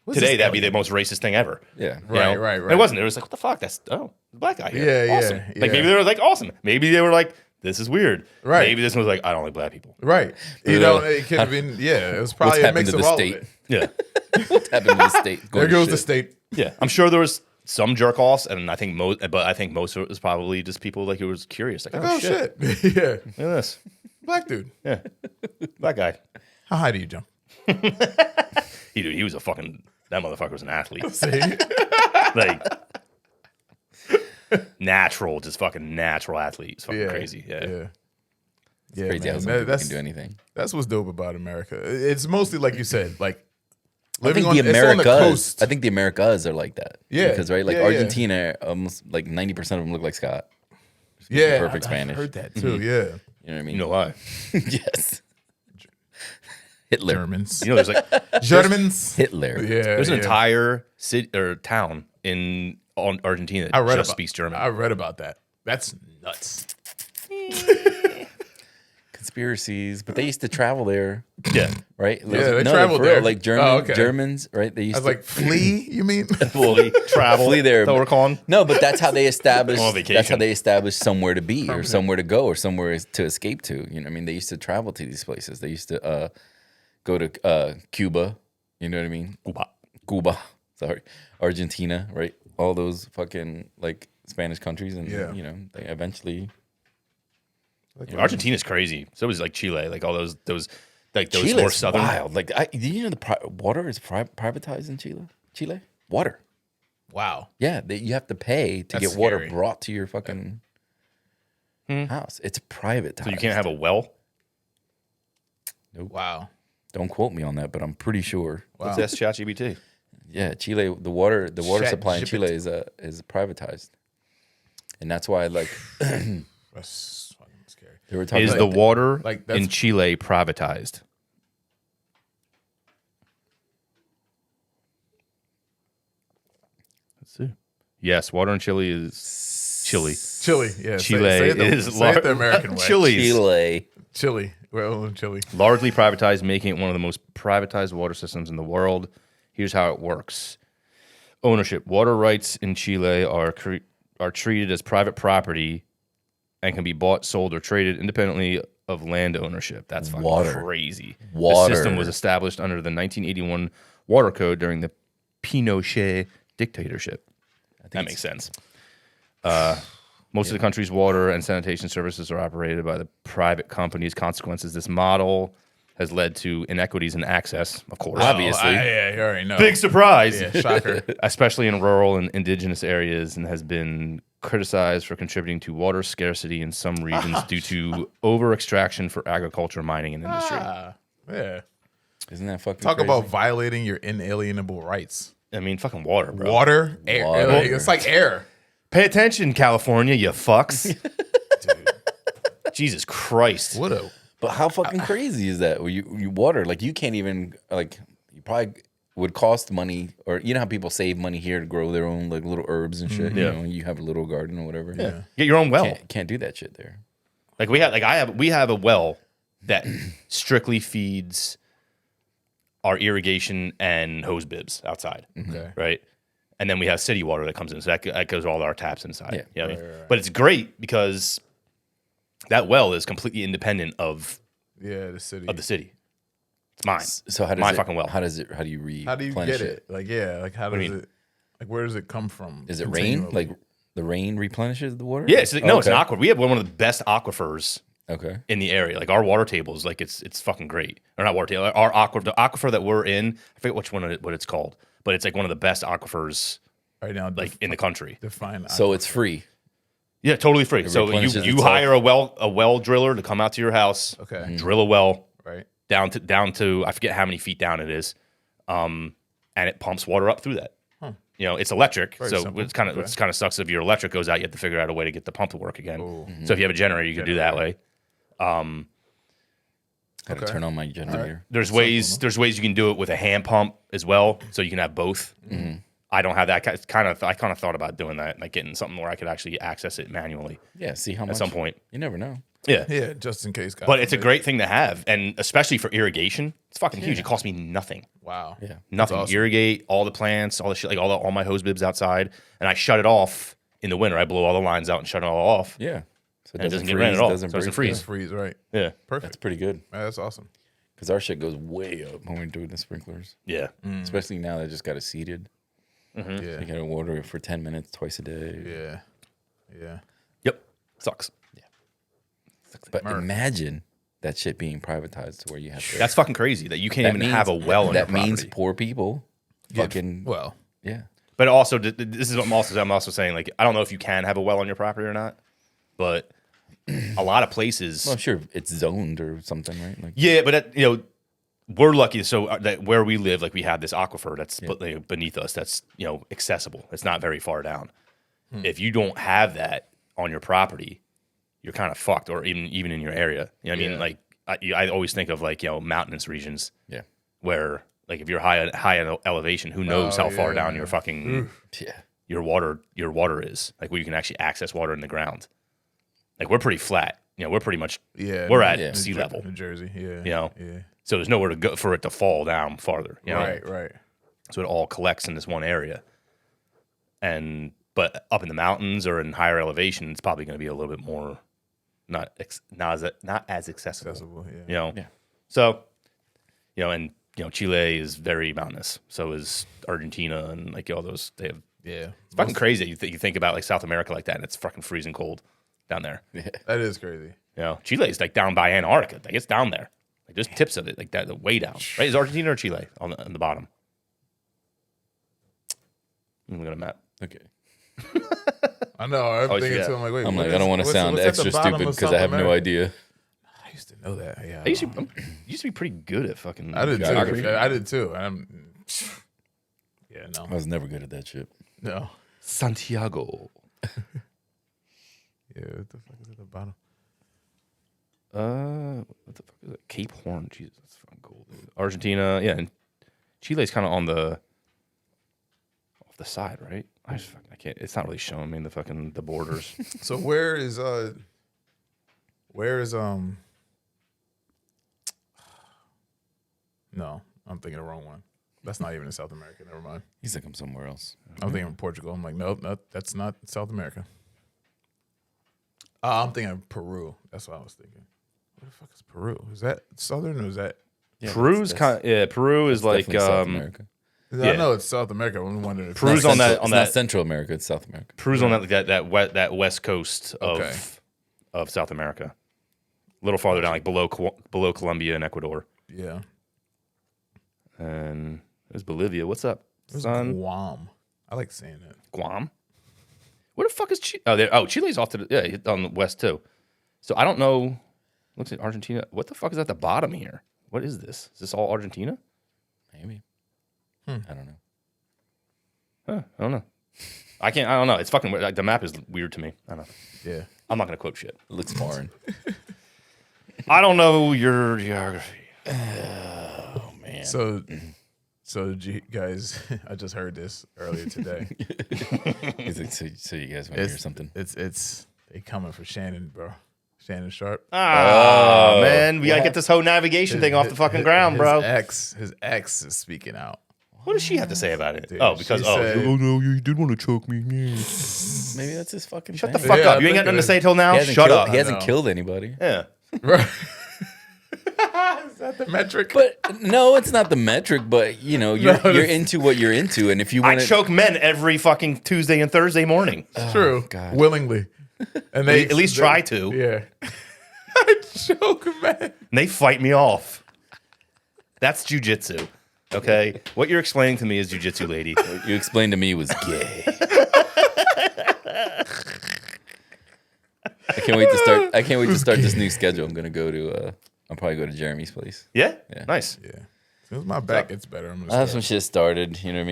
What's today this that'd be the alien? most racist thing ever. Yeah. You know? Right. And it wasn't. It was like, what the fuck? That's, the black guy here. Yeah, Awesome. yeah, Like yeah. maybe they were like, awesome. Maybe they were like, this is weird. Right. Maybe this one was like, I don't like black people. right. It could have been, it was probably a happened mix to of the all state? of it. Yeah. What's happened to the state? There Going to goes the shit. state. Yeah. I'm sure there was some jerk offs, and I think most of it was probably just people like who was curious. Like, Oh, shit. Yeah. Look at this. Black dude. Yeah. Black guy. How high do you jump? He was a fucking, that motherfucker was an athlete. See? Like, just fucking natural athlete. It's fucking crazy. Yeah. Yeah, Crazy how man. some people That's can do anything. That's what's dope about America. It's mostly like you said, like I living think the it's on the Americas. coast. I think the Americas are like that. Yeah. Because right, like Yeah, yeah. Argentina, almost like 90% of them look like Scott. yeah, perfect I've Spanish. heard that too. Yeah, You know what I mean? You know why? Yes. Hitler. Germans. You know, there's like Germans. Hitler. Yeah. there's an yeah. entire city or town in Argentina I that read just about, speaks German. I read about that. That's nuts. Conspiracies, but they used to travel there, yeah, right? Like, Yeah, they no, traveled for real, there. like Oh, okay. Germans, right? They used I was to like, flee? You mean? fully travel. flee there. That's what we're calling. No, but that's how they established. On vacation. That's how they established somewhere to be, or somewhere to go, or somewhere to escape to. You know, what I mean, they used to travel to these places. They used to go to Cuba. You know what I mean? Cuba. Sorry, Argentina. Right? All those fucking like Spanish countries, and you know, they eventually. Argentina's crazy. So is like Chile, like all those like those Chile's more southern. wild. Like, do you know the water is privatized in Chile? Chile, water. Wow. Yeah, you have to pay to That's get water scary. brought to your fucking house. It's privatized. So you can't have a well. Wow. Don't quote me on that, but I'm pretty sure. Wow. That's ChatGPT. Yeah, Chile. The water supply in Chat Chile is privatized, and that's why like That's fucking scary. they were talking Is about the water like, that's- in Chile privatized? Let's see. Yes, water in Chile is Chile. Chile. Yeah. Chile say it is say it the American way. Chile. Chile. Well, Chile. Largely privatized, making it one of the most privatized water systems in the world. Here's how it works. Ownership. Water rights in Chile are treated as private property and can be bought, sold, or traded independently of land ownership. That's fucking Water. crazy. Water. The system was established under the 1981 Water Code during the Pinochet dictatorship. That makes sense. Most of the country's water and sanitation services are operated by the private companies. Consequences, this model has led to inequities in access, of course. Obviously. Yeah, you already know. Big surprise. Yeah, shocker. Especially in rural and indigenous areas, and has been criticized for contributing to water scarcity in some regions due to over extraction for agriculture, mining, and industry. Yeah. Isn't that fucking Talk crazy? about violating your inalienable rights. I mean, fucking water, bro. Water, air. Water. Like, it's like air. Pay attention, California, you fucks. Jesus Christ. What a But how fucking crazy is that? Where you water, like you can't even like you probably would cost money, or you know how people save money here to grow their own like little herbs and shit. Yeah. You know, you have a little garden or whatever. Yeah. Get your own well. Can't do that shit there. Like we have a well that strictly feeds our irrigation and hose bibs outside. Okay. Right? And then we have city water that comes in. So that goes all our taps inside. Yeah. You know what I mean? But it's great because that well is completely independent of Yeah, the city. the city. It's mine. So how does My it, fucking well. How do you replenish How do you get it? Like, yeah, like how do does you mean? it? Like, where does it come from? Is it rain? continually? Like the rain replenishes the water? Yeah, it's, no, it's an Okay. aquifer. We have one of the best aquifers Okay. in the area. Like our water table is like it's fucking great. Or not water table. Our the aquifer that we're in. I forget what it's called, but it's like one of the best aquifers right now, like in the country. define. So it's free. Yeah, totally free. So replenishes you itself. hire a well driller to come out to your house, Okay. drill a well right. down to I forget how many feet down it is, and it pumps water up through that. You know, it's electric, so simple. it's kind of sucks if your electric goes out. You have to figure out a way to get the pump to work again. Mm-hmm. So if you have a generator, you can do that way. Gotta turn on my generator. There's ways you can do it with a hand pump as well, so you can have both. I don't have that. I kind of thought about doing that, like getting something where I could actually access it manually Yeah. See how much at some point. You never know. Yeah. Yeah, just in case. God But it's a forbid. great thing to have, and especially for irrigation, it's fucking huge. It costs me nothing. Wow. Yeah. Nothing. awesome. Irrigate all the plants, all the shit, like all my hose bibs outside, and I shut it off in the winter. I blow all the lines out and shut it all off. Yeah. So And it doesn't get rain at all. So it doesn't freeze. Just freeze. Right. Yeah, Perfect. That's pretty good. Man, that's awesome. Because our shit goes way up when we're doing the sprinklers. yeah. Especially now they just got it seeded. Mm-hmm. Yeah. You gotta water it for 10 minutes twice a day. Yeah. Yeah. Yep. Sucks. But imagine that shit being privatized to where you have to. That's fucking crazy that you can't that even have a well on That your means property. poor people fucking. Well, Yeah. But also, this is what I'm also saying. Like, I don't know if you can have a well on your property or not, but a lot of places. Well, I'm sure it's zoned or something, right? Like, Yeah, but we're lucky. So that where we live, like we have this aquifer that's beneath us. That's accessible. It's not very far down. If you don't have that on your property, you're kind of fucked. Or even in your area, you know what I mean? Yeah. Like I always think of like mountainous regions. Yeah. Where like if you're high in elevation, who knows how far down your fucking your water is, like where you can actually access water in the ground. Like we're pretty flat. We're pretty much we're at sea level. New Jersey, Yeah. So there's nowhere to go for it to fall down farther. Right. So it all collects in this one area. But up in the mountains or in higher elevation, it's probably going to be a little bit more not as accessible. So, and Chile is very mountainous. So is Argentina and like all those. They have It's fucking crazy. You think about like South America like that, and it's fucking freezing cold down there. Yeah, that is crazy. Chile is like down by Antarctica. Like it's down there. Like there's tips of it like that, way down. Right? Is Argentina or Chile on the bottom? I'm looking at a map. Okay. I know. I'm thinking too. I'm like, wait. I'm like, I don't want to sound extra stupid because I have no idea. I used to know that. Yeah. I used to be pretty good at fucking. I did geography. too. I did too. No. I was never good at that shit. No. Santiago. Yeah. What the fuck is at the bottom? What the fuck is it? Cape Horn. Jesus, that's fucking cool. Dude. Argentina. Yeah, and Chile's kind of off the side, right? I can't. It's not really showing me the borders. So where is No, I'm thinking the wrong one. That's not even in South America. Never mind. He's like, I'm somewhere else. I'm thinking Portugal. I'm like, nope, that's not South America. I'm thinking of Peru. That's what I was thinking. Where the fuck is Peru? Is that southern or is that? Yeah, Peru's kind. Yeah, Peru is like South America. I know it's South America. I'm wondering. Peru's on that. It's not Central America. It's South America. Peru's on that west coast of South America. A little farther down, like below Colombia and Ecuador. Yeah. And there's Bolivia. What's up, son? Guam. I like saying that. Guam. Where the fuck is Chile? Chile's off to on the west too. So I don't know. Looks like Argentina. What the fuck is at the bottom here? What is this? Is this all Argentina? Maybe. I don't know. I don't know. I don't know. It's fucking weird. Like, the map is weird to me. I don't know. Yeah. I'm not gonna quote shit. It looks foreign. I don't know your geography. Oh man. So guys, I just heard this earlier today. He's like, so you guys want to hear something? It's they coming for Shannon, bro. Shannon Sharp. Man, we gotta get this whole navigation thing off the fucking ground, bro. His ex is speaking out. What does she have to say about it? Dude, Because said, oh no, you did want to choke me. Maybe that's his fucking. Shut thing. the fuck Yeah, up. I You ain't got think nothing to say till now. Shut up. He hasn't killed anybody. Yeah. Right. Is that the metric? But no, it's not the metric. But you're into what you're into, and if you I want choke men every fucking Tuesday and Thursday morning. True. God. Willingly. And they At least try to. Yeah. I choke, man. And they fight me off. That's jujitsu. Okay? What you're explaining to me is jujitsu, lady. you explained to me was gay. I can't wait to start this new schedule. I'm gonna go to. I'll probably go to Jeremy's place. Yeah? Yeah. Nice. Yeah. As soon as my back gets better, I'm I gonna have some shit started. You know what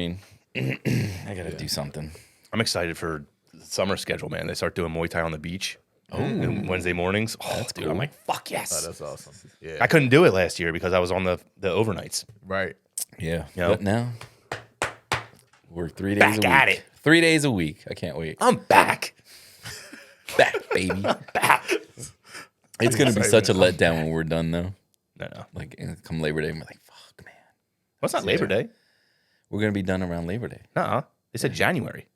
I mean? I gotta do something. I'm excited for the summer schedule, man. They start doing Muay Thai on the beach. On Wednesday mornings. Oh, that's dude. Cool. I'm like, fuck yes. Oh, that's awesome. Yeah. I couldn't do it last year because I was on the overnights. Right. Yeah. You know? But now we're 3 days Back a week. at it. 3 days a week. I can't wait. I'm back. Back, baby. Back. It's gonna be such a letdown when we're done though. No. Like come Labor Day, we're like, fuck, man. Well, it's not Labor Day. We're gonna be done around Labor Day. Nuh-uh. They said January.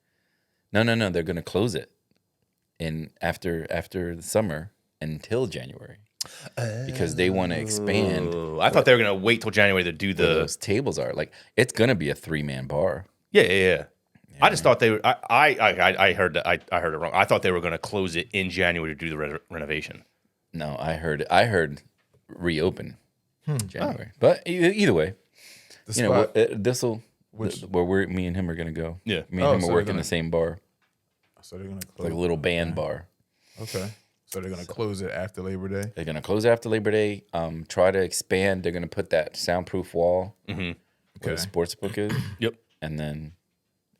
No. They're gonna close it, and after the summer until January, because they want to expand. I thought they were gonna wait till January to do Where the. those tables are. Like it's gonna be a 3-man bar. Yeah. I just thought they were. I heard that. I heard it wrong. I thought they were gonna close it in January to do the renovation. No, I heard reopen January. But either way, this will where me and him are gonna go. Yeah. Me and him so are working they're the same bar, So they're gonna close. like a little band bar. Okay. So they're gonna close it after Labor Day. They're gonna close after Labor Day. Try to expand. They're gonna put that soundproof wall where the sports book is. Yep. And then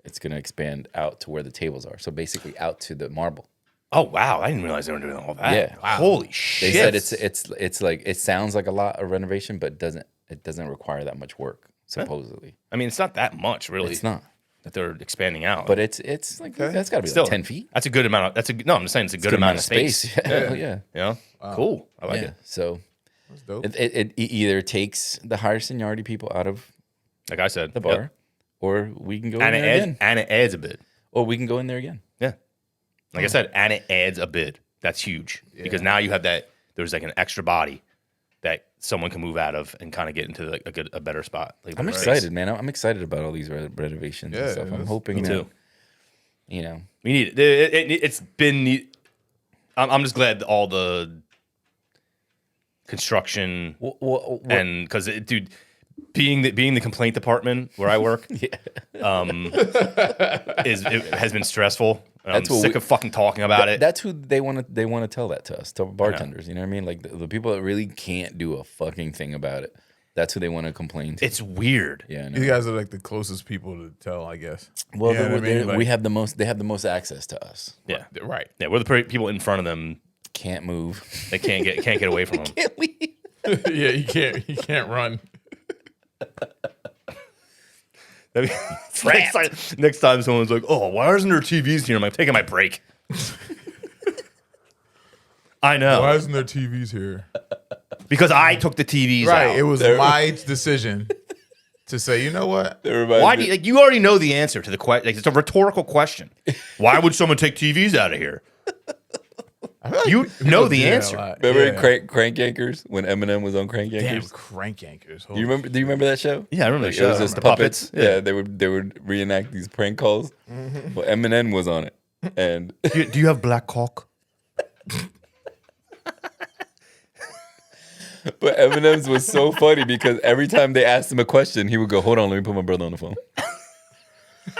it's gonna expand out to where the tables are. So basically out to the marble. Oh wow, I didn't realize they were doing all that. Yeah. Wow. Holy They shit. said it's like it sounds like a lot of renovation, but it doesn't require that much work supposedly. I mean, it's not that much really. It's not, that they're expanding out. but it's like that's got to be Still, like 10 feet. That's a good amount. No, I'm just saying it's a good amount of space. Yeah, yeah. You know, cool. I like Yeah. it. So That's dope. it either takes the higher seniority people out of Like I said, the bar, yep. or we can go and in it there adds again, and it adds a bid. or we can go in there again. Yeah, like I said, and it adds a bid. That's huge because now you have that. There's like an extra body that someone can move out of and kind of get into like a better spot. Like I'm better excited, space. man. I'm excited about all these renovations and Yeah, stuff. I'm that's- hoping Me that, too. you know, We need it. It's been. I'm just glad all the construction and because dude, being the complaint department where I work, has been stressful. That's I'm what sick of fucking talking about it. That's who they want to tell that to us, to bartenders. You know what I mean? Like the people that really can't do a fucking thing about it. That's who they want to complain to. It's weird. Yeah, I know. You guys are like the closest people to tell, I guess. Well, You know what I mean? Like- we have the most. They have the most access to us. Yeah, Right. yeah. We're the people in front of them. Can't move. They can't get away from them. Can't leave. Yeah, you can't run. Next time someone's like, "Oh, why isn't there TVs here?" I'm like, taking my break. I know Why isn't there TVs here? because I took the TVs Right. out. It was my decision to say, you know what? Why do you already know the answer to the question? Like, it's a rhetorical question. Why would someone take TVs out of here? I feel like You people know the do that a answer. lot. Remember Yeah. Crank Yankers when Eminem was on Crank Damn, Yankers? crank yankers. You remember? Do you remember that show? Yeah, I remember Like, the show. it was just I remember puppets. Yeah, they would reenact these prank calls. Well, Eminem was on it, and Do you have black cock? but Eminem's was so funny because every time they asked him a question, he would go, "Hold on, let me put my brother on the phone."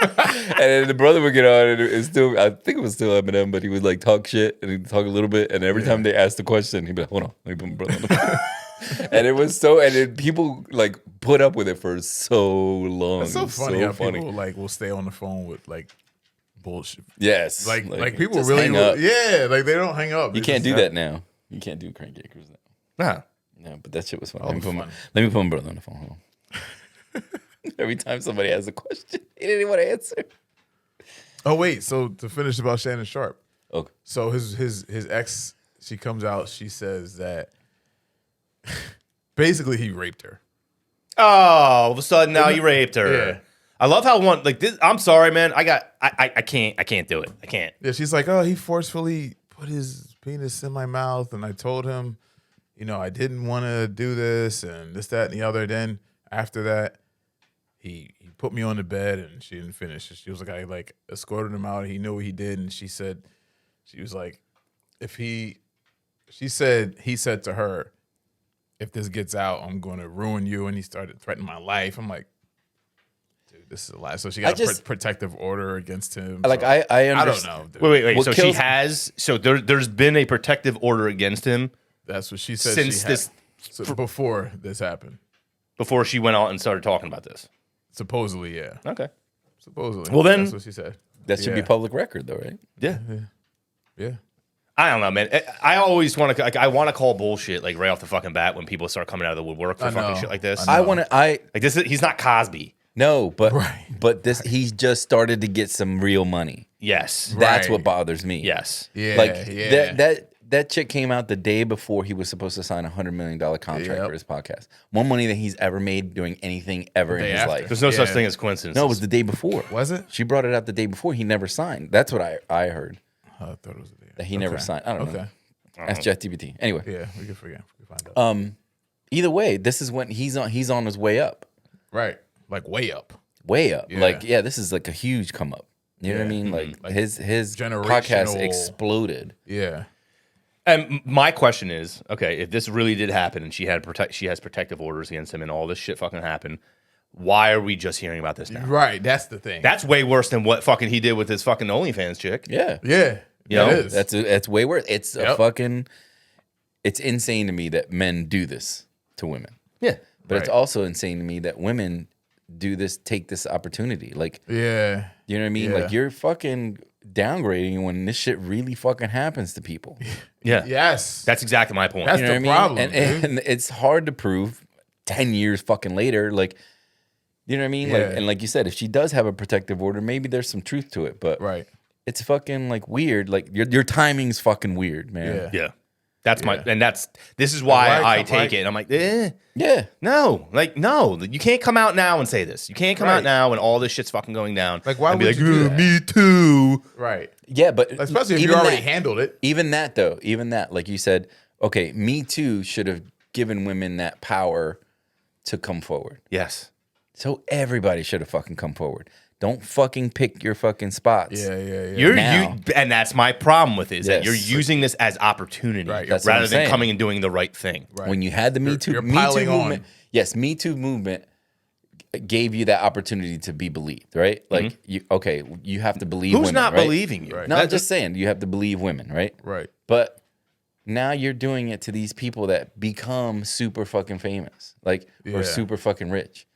And then the brother would get on, and it's still, I think it was still Eminem, but he would like talk shit and he'd talk a little bit. And every time they asked the question, he'd be like, "Hold on, let me put my brother on the phone." And it was so, and people like put up with it for so long. It's so It was funny how people like will stay on the phone with like bullshit. Yes, Like people just really hang will, up. yeah, like they don't hang up. You can't do that now. You can't do Crank Yankers now. Nah. No, but that shit was fun. Oh, Let me, put fun. let me put my brother on the phone. Hold on. Every time somebody has a question, he didn't even want to answer. Oh wait, so to finish about Shannon Sharp. Okay. So his ex, she comes out, she says that basically he raped her. Oh, all of a sudden now you raped her. Yeah. I love how one like this. I'm sorry, man. I can't do it. I can't. Yeah, she's like, oh, he forcefully put his penis in my mouth, and I told him, you know, I didn't want to do this, and this, that, and the other. Then after that, he put me on the bed, and she didn't finish. She was like, I like escorted him out. He knew what he did, and she was like, he said to her, if this gets out, I'm going to ruin you, and he started threatening my life. I'm like, dude, this is a lie. So she got a protective order against him. Like So, I I don't understand. know. Dude. Wait. What So kills- there's been a protective order against him That's what she said. since Before this happened. before she went out and started talking about this. Supposedly, yeah. Okay. Supposedly. Well, then- that's what she said. That should be Yeah. public record, though, right? Yeah. Yeah. I don't know, man. I always want to. Like, I want to call bullshit like right off the fucking bat when people start coming out of the woodwork for I fucking know. shit like this. I want to. Like this. He's not Cosby. No, but Right. but this he's just started to get some real money. Yes. That's Right. what bothers me. Yes. Yeah. Like yeah. that chick came out the day before he was supposed to sign a $100 million contract Yep. for his podcast. More money than he's ever made doing anything ever in Day his after. life. There's no such Yeah. thing as coincidence. No, it was the day before. Was it? She brought it out the day before. He never signed. That's what I heard. I thought it was a day. That he never signed. I don't know. Okay. That's ChatGPT. Anyway, Yeah, we can find out. either way, this is when he's on his way up. Right. Like way up. Way up. Yeah. Like, yeah, this is like a huge come up. You know what I mean? Like, Like his podcast generational- exploded. Yeah. And my question is, okay, if this really did happen and she has protective orders against him and all this shit fucking happened, why are we just hearing about this now? Right. That's the thing. That's way worse than what fucking he did with his fucking OnlyFans chick. Yeah. yeah. You know, That is. That's way worse. It's a Yep. fucking. It's insane to me that men do this to women, Yeah. but it's Right. also insane to me that women do this, take this opportunity. Like, yeah. you know what I mean? Yeah. Like, you're fucking downgrading when this shit really fucking happens to people. Yeah. Yes. That's exactly my point. That's You know the what I problem. mean? And it's hard to prove 10 years fucking later. Like, you know what I mean? Like, Yeah. and like you said, if she does have a protective order, maybe there's some truth to it. But Right. it's fucking like weird. Like your timing's fucking weird, man. Yeah. Yeah. That's my, and this is why Right, I take it. And I'm like, Yeah. no, like, no, you can't come out now and say this. You can't come out Right. now when all this shit's fucking going down. Like, why and be would like, you do "Ooh, that?" me too. Right. Yeah, but Especially if you even already that- handled it. Even that though, even that, like you said, okay, Me Too should have given women that power to come forward. Yes. So everybody should have fucking come forward. Don't fucking pick your fucking spots. Yeah. Now. And that's my problem with it, is that Yes. you're using this as opportunity Right. That's what rather I'm than saying. coming and doing the right thing. Right. When you had the Me Too, you're Me piling Too on. movement, yes, Me Too movement gave you that opportunity to be believed, right? Like, you have to believe Who's women, not right? believing you? Right. No, I'm just saying, you have to believe women, right? Right. But now you're doing it to these people that become super fucking famous, like, Yeah. or super fucking rich.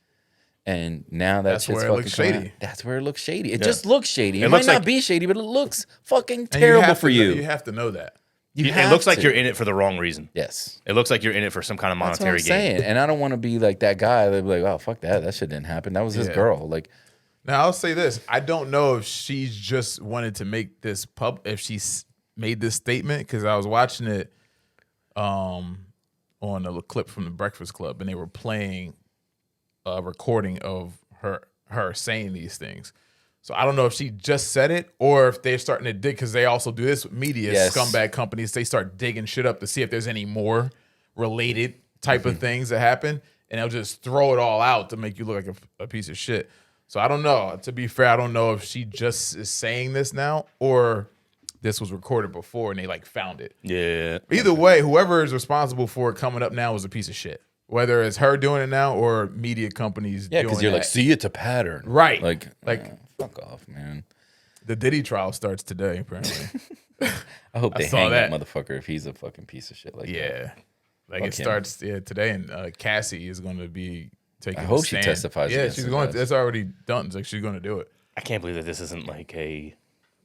And now That's shit's where it fucking looks coming shady. out. That's where it looks shady. It just looks shady. It, It might looks not like- be shady, but it looks fucking And terrible have for to, you. You have to know that. You It have looks like to. you're in it for the wrong reason. Yes. It looks like you're in it for some kind of That's what I'm monetary gain. saying. And I don't want to be like that guy that'd be like, oh, fuck that. That shit didn't happen. That was his Yeah. girl. Like, Now I'll say this: I don't know if she's just wanted to make this if she's made this statement, because I was watching it on a clip from the Breakfast Club, and they were playing a recording of her saying these things. So I don't know if she just said it or if they're starting to dig, because they also do this with media, Yes. scumbag companies. They start digging shit up to see if there's any more related type of things that happen, and they'll just throw it all out to make you look like a piece of shit. So I don't know. To be fair, I don't know if she just is saying this now or this was recorded before and they like found it. Yeah. Either way, whoever is responsible for it coming up now is a piece of shit. Whether it's her doing it now or media companies yeah, doing because you're like, that. see, it's a pattern. Right. Like, Like- fuck off, man. The Diddy trial starts today, apparently. I hope they saw hang that that. motherfucker if he's a fucking piece of shit like that. Yeah. Like Fuck it him. starts today, and Cassie is going to be taking. I a hope she stand. testifies Yeah, against she's his going. ass. It's already done. It's like she's going to do it. I can't believe that this isn't like a.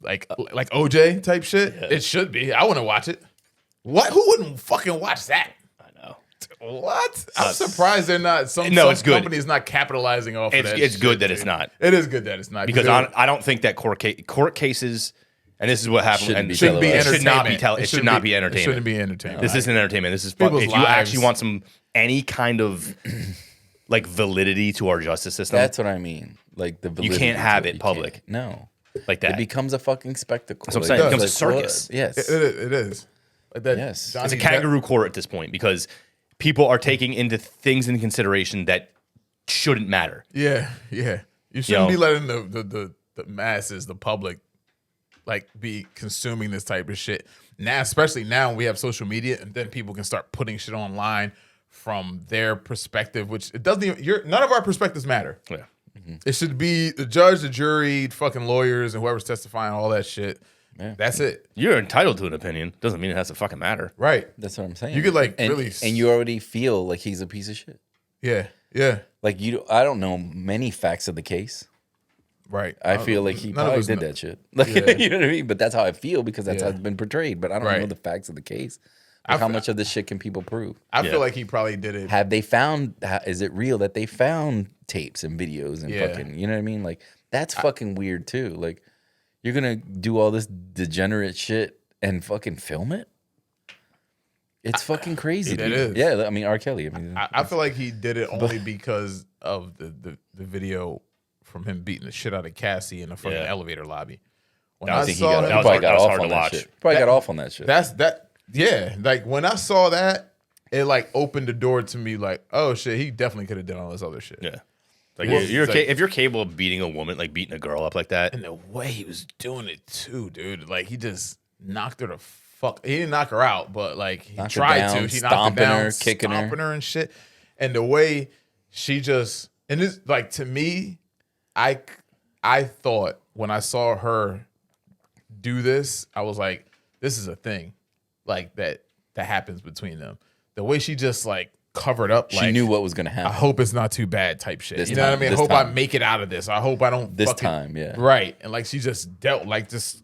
Like OJ type shit. It should be. I want to watch it. What? Who wouldn't fucking watch that? I know. What? I'm surprised they're not. Some it's good. company is not capitalizing off of that. It's good shit, that it's dude. not. It is good that it's not Because Because I don't think that court cases, and this is what happened. Shouldn't and be shouldn't be televised. it should not be entertainment. it should not be entertainment. It shouldn't be entertainment. This isn't entertainment. This is People's if you lives. actually want some any kind of like validity to our justice system, That's what I mean. Like, the validity can't to have it. it You public. can't. No. like that. It becomes a fucking spectacle. That's what I'm Like, saying. It it's becomes a what? circus. Yes. It is. Like that. Yes. Johnny It's a Depp- kangaroo court at this point because people are taking into things into consideration that shouldn't matter. Yeah. You shouldn't Yo. be letting the masses, the public, like be consuming this type of shit. Now, especially now we have social media, and then people can start putting shit online from their perspective, which it doesn't even. None of our perspectives matter. Yeah. It should be the judge, the jury, fucking lawyers, and whoever's testifying, all that shit. Yeah. That's it. You're entitled to an opinion. Doesn't mean it has to fucking matter. Right. That's what I'm saying. You could, like, and, really and you already feel like he's a piece of shit. Yeah. Like, I don't know many facts of the case. Right. I feel like he none of probably us did know. that shit. Like, Yeah. you know what I mean? But that's how I feel because that's how Yeah. it's been portrayed. But I don't know Right. the facts of the case. Like, how much of this shit can people prove? I Yeah. feel like he probably did it. Have they found? Is it real that they found tapes and videos and Yeah. fucking? You know what I mean? Like, that's fucking weird too. Like, you're gonna do all this degenerate shit and fucking film it? It's fucking crazy. It dude. is. Yeah, I mean R. Kelly. I mean, I feel like he did it only because of the video from him beating the shit out of Cassie in the fucking Yeah. elevator lobby. When I I think he saw got, him, he was probably hard- got that was off hard on to that watch. shit. Probably That- got off on that shit. yeah. Like when I saw that, it like opened the door to me. Like, oh shit, he definitely could have done all this other shit. Yeah. Like, Well, you're it's like- if you're capable of beating a woman, like beating a girl up like that, And the way he was doing it too, dude. Like he just knocked her the fuck. He didn't knock her out, but like he Knocked her tried down, to. He knocked her stomping down, her, kicking her. stomping her and shit. And the way she just and this like to me, I thought when I saw her do this, I was like, this is a thing, like that happens between them. The way she just like covered up, she like knew what was gonna I happen. hope it's not too bad type shit. This You know what I time, mean? I this hope I time. make it out of this. I hope I don't This fucking- time, yeah. Right. And like she just dealt like just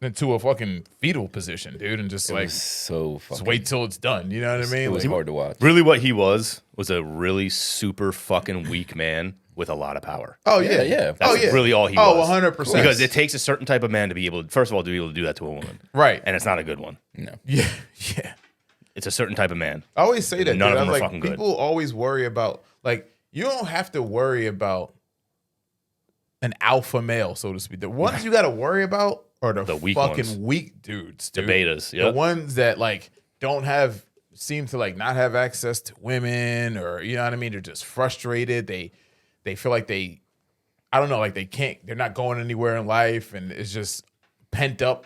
into a fucking fetal position, dude, and just It like was so fucking. just wait till it's done. You know what I mean? It was Like, hard to watch. Really, what he was a really super fucking weak man with a lot of power. oh yeah, yeah. That's really all he Oh, was. 100%. Because it takes a certain type of man to be able to, first of all, to be able to do that to a woman. Right. And it's not a good one. No. Yeah, yeah. It's a certain type of man. I always say that. None dude. of them I'm are like, fucking good. people always worry about like you don't have to worry about an alpha male, so to speak. The ones you got to worry about are the weak fucking ones. weak dudes, dude. The betas, The yep. ones that like seem to like not have access to women, or you know what I mean. They're just frustrated. They feel like I don't know, like they're not going anywhere in life, and it's just pent up.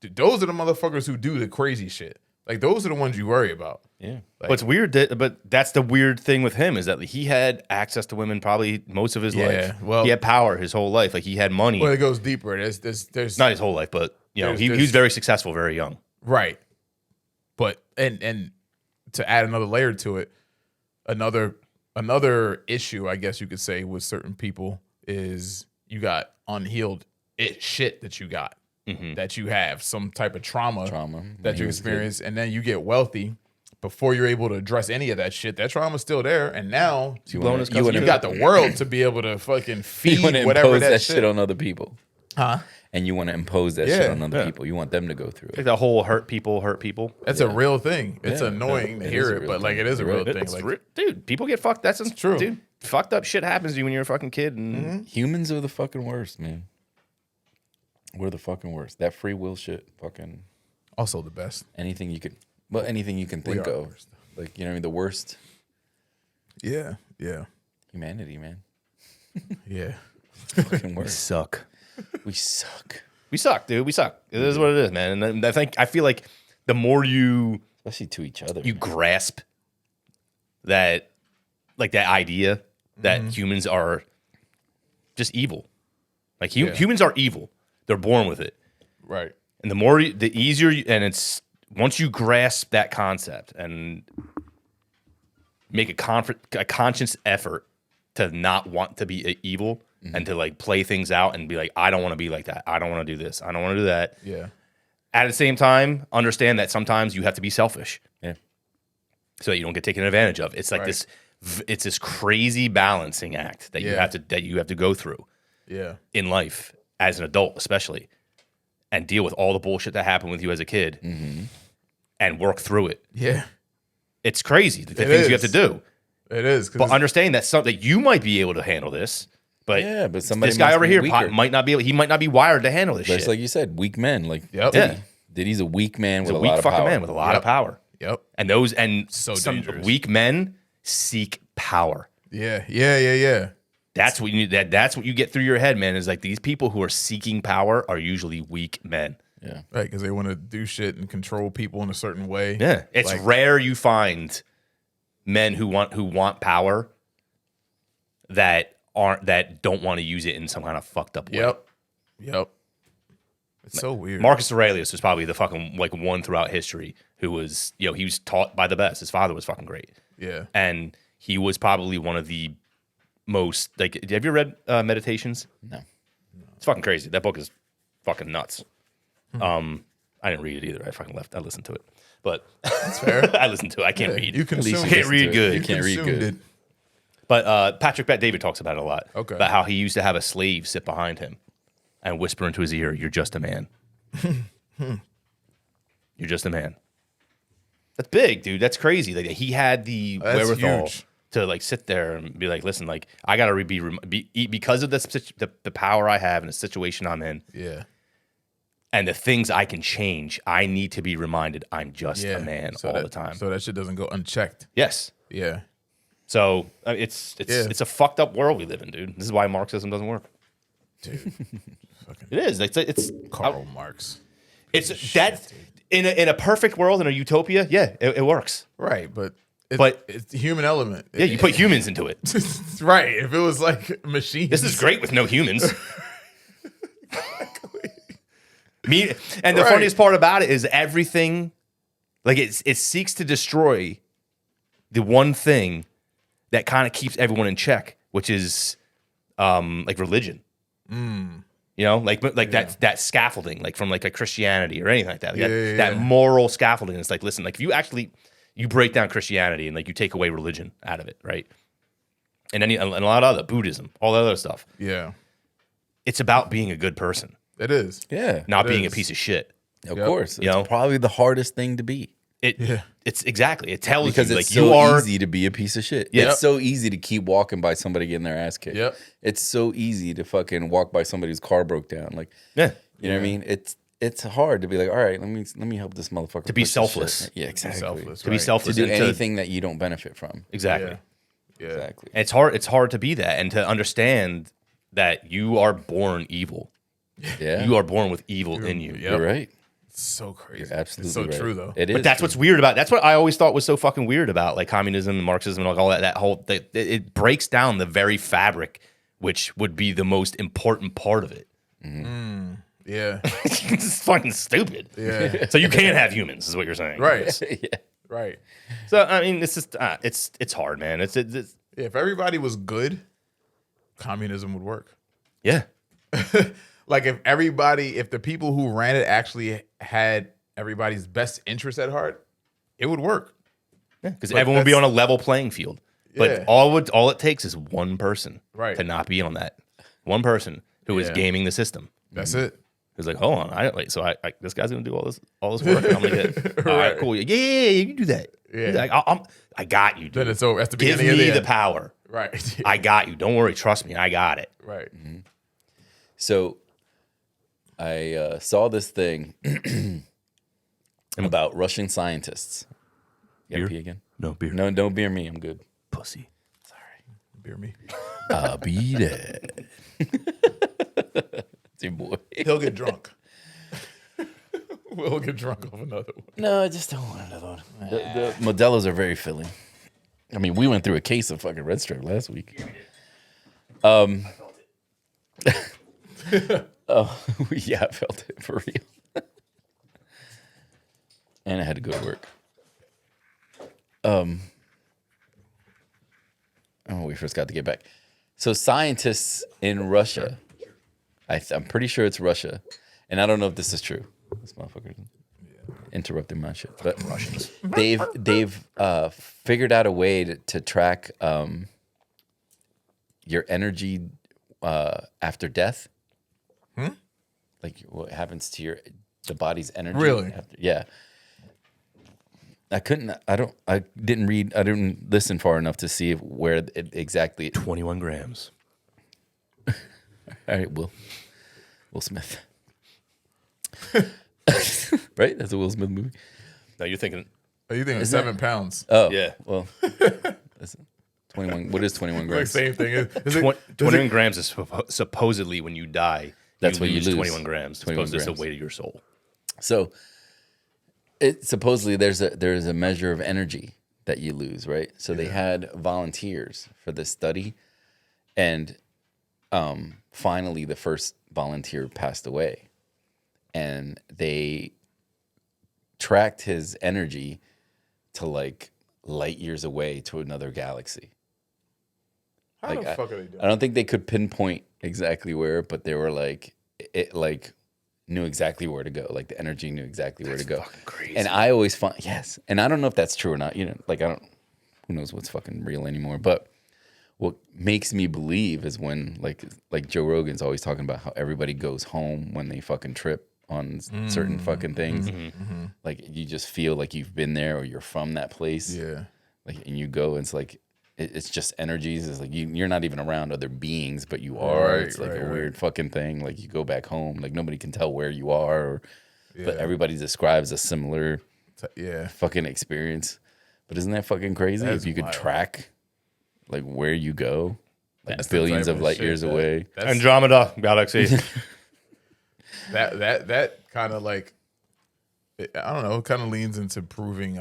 Dude, those are the motherfuckers who do the crazy shit. Like those are the ones you worry about. Yeah. Like, But it's weird, but that's the weird thing with him is that he had access to women probably most of his Yeah, life. well- he had power his whole life. Like he had money. well, it goes deeper. There's Not his whole life, but you know, he was there's- very successful very young. right. But and to add another layer to it, another issue, I guess you could say, with certain people is you got unhealed shit that you got. That you have some type of trauma when that he you was a kid. experience, and then you get wealthy before you're able to address any of that shit. That trauma's still there, and now You blowing wanna- his you cousin wanna- you got the world to be able to fucking You feed want to whatever impose that, shit on other people. Huh? And you want to impose that shit Yeah. on other Yeah. people. You want them to go through Like it. the whole hurt people. That's a real thing. It's Yeah, annoying to it is hear a it, real but like thing. it is a You're real right. thing. It's Like dude, people get fucked. That's true. Dude, fucked up shit happens to you when you're a fucking kid. And Humans are the fucking worst, man. We're the fucking worst. That free will shit, fucking also the best. anything you could, anything you can We think are the of. worst. Like, you know what I mean? The worst Yeah, yeah, humanity, man. yeah. Fucking we worst. suck. We suck. We suck, dude. We suck. It is what it is, man. And I feel like the more you Especially to each other. man. grasp that, like that idea that humans are just evil. Like humans are evil. They're born with it. Right. And the easier, and it's once you grasp that concept and make a conscious effort to not want to be evil and to like play things out and be like, I don't want to be like that. I don't want to do this. I don't want to do that. Yeah. At the same time, understand that sometimes you have to be selfish Yeah. so that you don't get taken advantage of. It's like Right. it's this crazy balancing act that Yeah. you have to go through Yeah. in life as an adult, especially, and deal with all the bullshit that happened with you as a kid and work through it. Yeah. It's crazy the It things you have to is. do. It is. But understand that something you might be able to handle this, but Yeah, but somebody this guy must over be here weaker. might not be able. He might not be wired to handle this But it's shit. like you said, weak men. Like, Yep. Diddy. Yeah. Diddy's a weak man He's with a a weak lot of fucking power. man with a lot of Yep. power. Yep. And So some dangerous. weak men seek power. Yeah. Yeah. Yeah. Yeah. That's what you need. That's what you get through your head, man. Is like these people who are seeking power are usually weak men. Yeah. Right. Because they want to do shit and control people in a certain way. Yeah, it's Like- rare you find men who want power that don't want to use it in some kind of fucked up way. Yep. Yep. It's so weird. Marcus Aurelius was probably the fucking like one throughout history who was, he was taught by the best. His father was fucking great. Yeah. And he was probably one of the most, like, have you read Meditations? No. It's fucking crazy. That book is fucking nuts. I didn't read it either. I listened to it. But That's fair. I listened to it. I can't read. You consumed you can't listen read to it. good. You can't read consumed good. it. But Patrick Bet David talks about it a lot. Okay. About how he used to have a slave sit behind him and whisper into his ear, "You're just a man. You're just a man." That's big, dude. That's crazy. Like he had the That's wherewithal huge. to like sit there and be like, "Listen, like I gotta be because of the power I have and the situation I'm in Yeah. and the things I can change. I need to be reminded I'm just Yeah. a man So all that- the time." So that shit doesn't go unchecked. Yes. Yeah. So it's Yeah. it's a fucked up world we live in, dude. This is why Marxism doesn't work. Dude. Fucking It is. It's Karl Marx. It's that in a perfect world, in a utopia, yeah, it works. Right, but it's the human element. Yeah, you put humans into it. right. If it was like machines. This is great with no humans. Me and the Right. funniest part about it is everything, like it seeks to destroy the one thing that kind of keeps everyone in check, which is like religion. You know, like that scaffolding, like from like a Christianity or anything like that. Like that yeah. moral scaffolding. It's like, listen, like if you break down Christianity and like you take away religion out of it, right? And a lot of other Buddhism, all that other stuff. Yeah. It's about being a good person, It is. Yeah. not It being is. a piece of shit. Of course. You know? It's probably the hardest thing to be. It's exactly. It tells Because you it's like so you are. easy to be a piece of shit. Yep. It's so easy to keep walking by somebody getting their ass kicked. Yep. It's so easy to fucking walk by somebody whose car broke down. Like, Yeah. you know what I mean? It's hard to be like, all right, let me help this motherfucker. To be push this selfless. shit. Yeah, exactly. Selfless. To be right. To selfless do and anything that you don't benefit from. Exactly. Yeah. Exactly. And it's hard to be that and to understand that you are born evil. Yeah. You are born with evil in you. Yep. You're right. It's so crazy. You're absolutely It's so right. true though. It is. But that's true. what's weird about. That's what I always thought was so fucking weird about like communism and Marxism and like all that. That whole it breaks down the very fabric, which would be the most important part of it. Yeah. It's fucking stupid. Yeah. So you can't have humans, is what you're saying, Right. yeah. Right. So I mean, it's just it's hard, man. It's Yeah, if everybody was good, communism would work. yeah. Like if the people who ran it actually had everybody's best interest at heart, it would work. Because But everyone would be on that's- a level playing field. But Yeah. all it takes is one person Right. to not be on that. One person who is Yeah. gaming the system. That's it. Who's like, hold on, I this guy's gonna do all this work, and I'm gonna get all right, Right. cool. Yeah, you do that. Yeah. Like, I got you, dude. Then it's over. That's the Give beginning of me the the end. power. Right. I got you. Don't worry. Trust me. I got it. Right. So I saw this thing about Russian scientists. You gotta Beer? pee again? No beer. No, don't beer me. I'm good. Pussy. Beer me. I'll be there. It's your boy. He'll get drunk. We'll get drunk off another one. No, I just don't want another one. The Modelo's are very filling. I mean, we went through a case of fucking Red Stripe last week. Oh, yeah, I felt it for real. And I had to go to work. Oh, we first got to get back. So scientists in Russia, I'm pretty sure it's Russia, and I don't know if this is true. This motherfucker interrupting my shit, but Russians. They've figured out a way to track your energy after death. Like what happens to the body's energy? Really? Yeah. I didn't listen far enough to see where it exactly. 21 grams. All right, Will Smith. Right? That's a Will Smith movie. No, you're thinking. Are you thinking Isn't 7 pounds? Oh, Yeah. Well, that's 21. What is 21 Like grams? same thing. Is it, 21 grams is supposedly when you die. That's what you lose. 21 grams. 21 It's the grams. weight of your soul. So, it supposedly there's a measure of energy that you lose, right? So they had volunteers for this study, and finally the first volunteer passed away, and they tracked his energy to like light years away to another galaxy. How Like, the fuck are they doing? I don't think they could pinpoint exactly where, but they were like, it like knew exactly where to go. Like the energy knew exactly where to go. fucking crazy. And I always find, yes. And I don't know if that's true or not. You know, like who knows what's fucking real anymore. But what makes me believe is when like Joe Rogan's always talking about how everybody goes home when they fucking trip on certain fucking things. Like you just feel like you've been there or you're from that place. Yeah. Like, and you go, and it's like, it's just energies. It's like you're not even around other beings, but you are. Right, It's like right, a right. weird fucking thing. Like you go back home, like nobody can tell where you are, but Yeah. everybody describes a similar Yeah. fucking experience. But isn't that fucking crazy? That If is you could wild. track like where you go, like That's the billions type of light shit years that- away. That's, Andromeda galaxy. that kind of like, I don't know, kind of leans into proving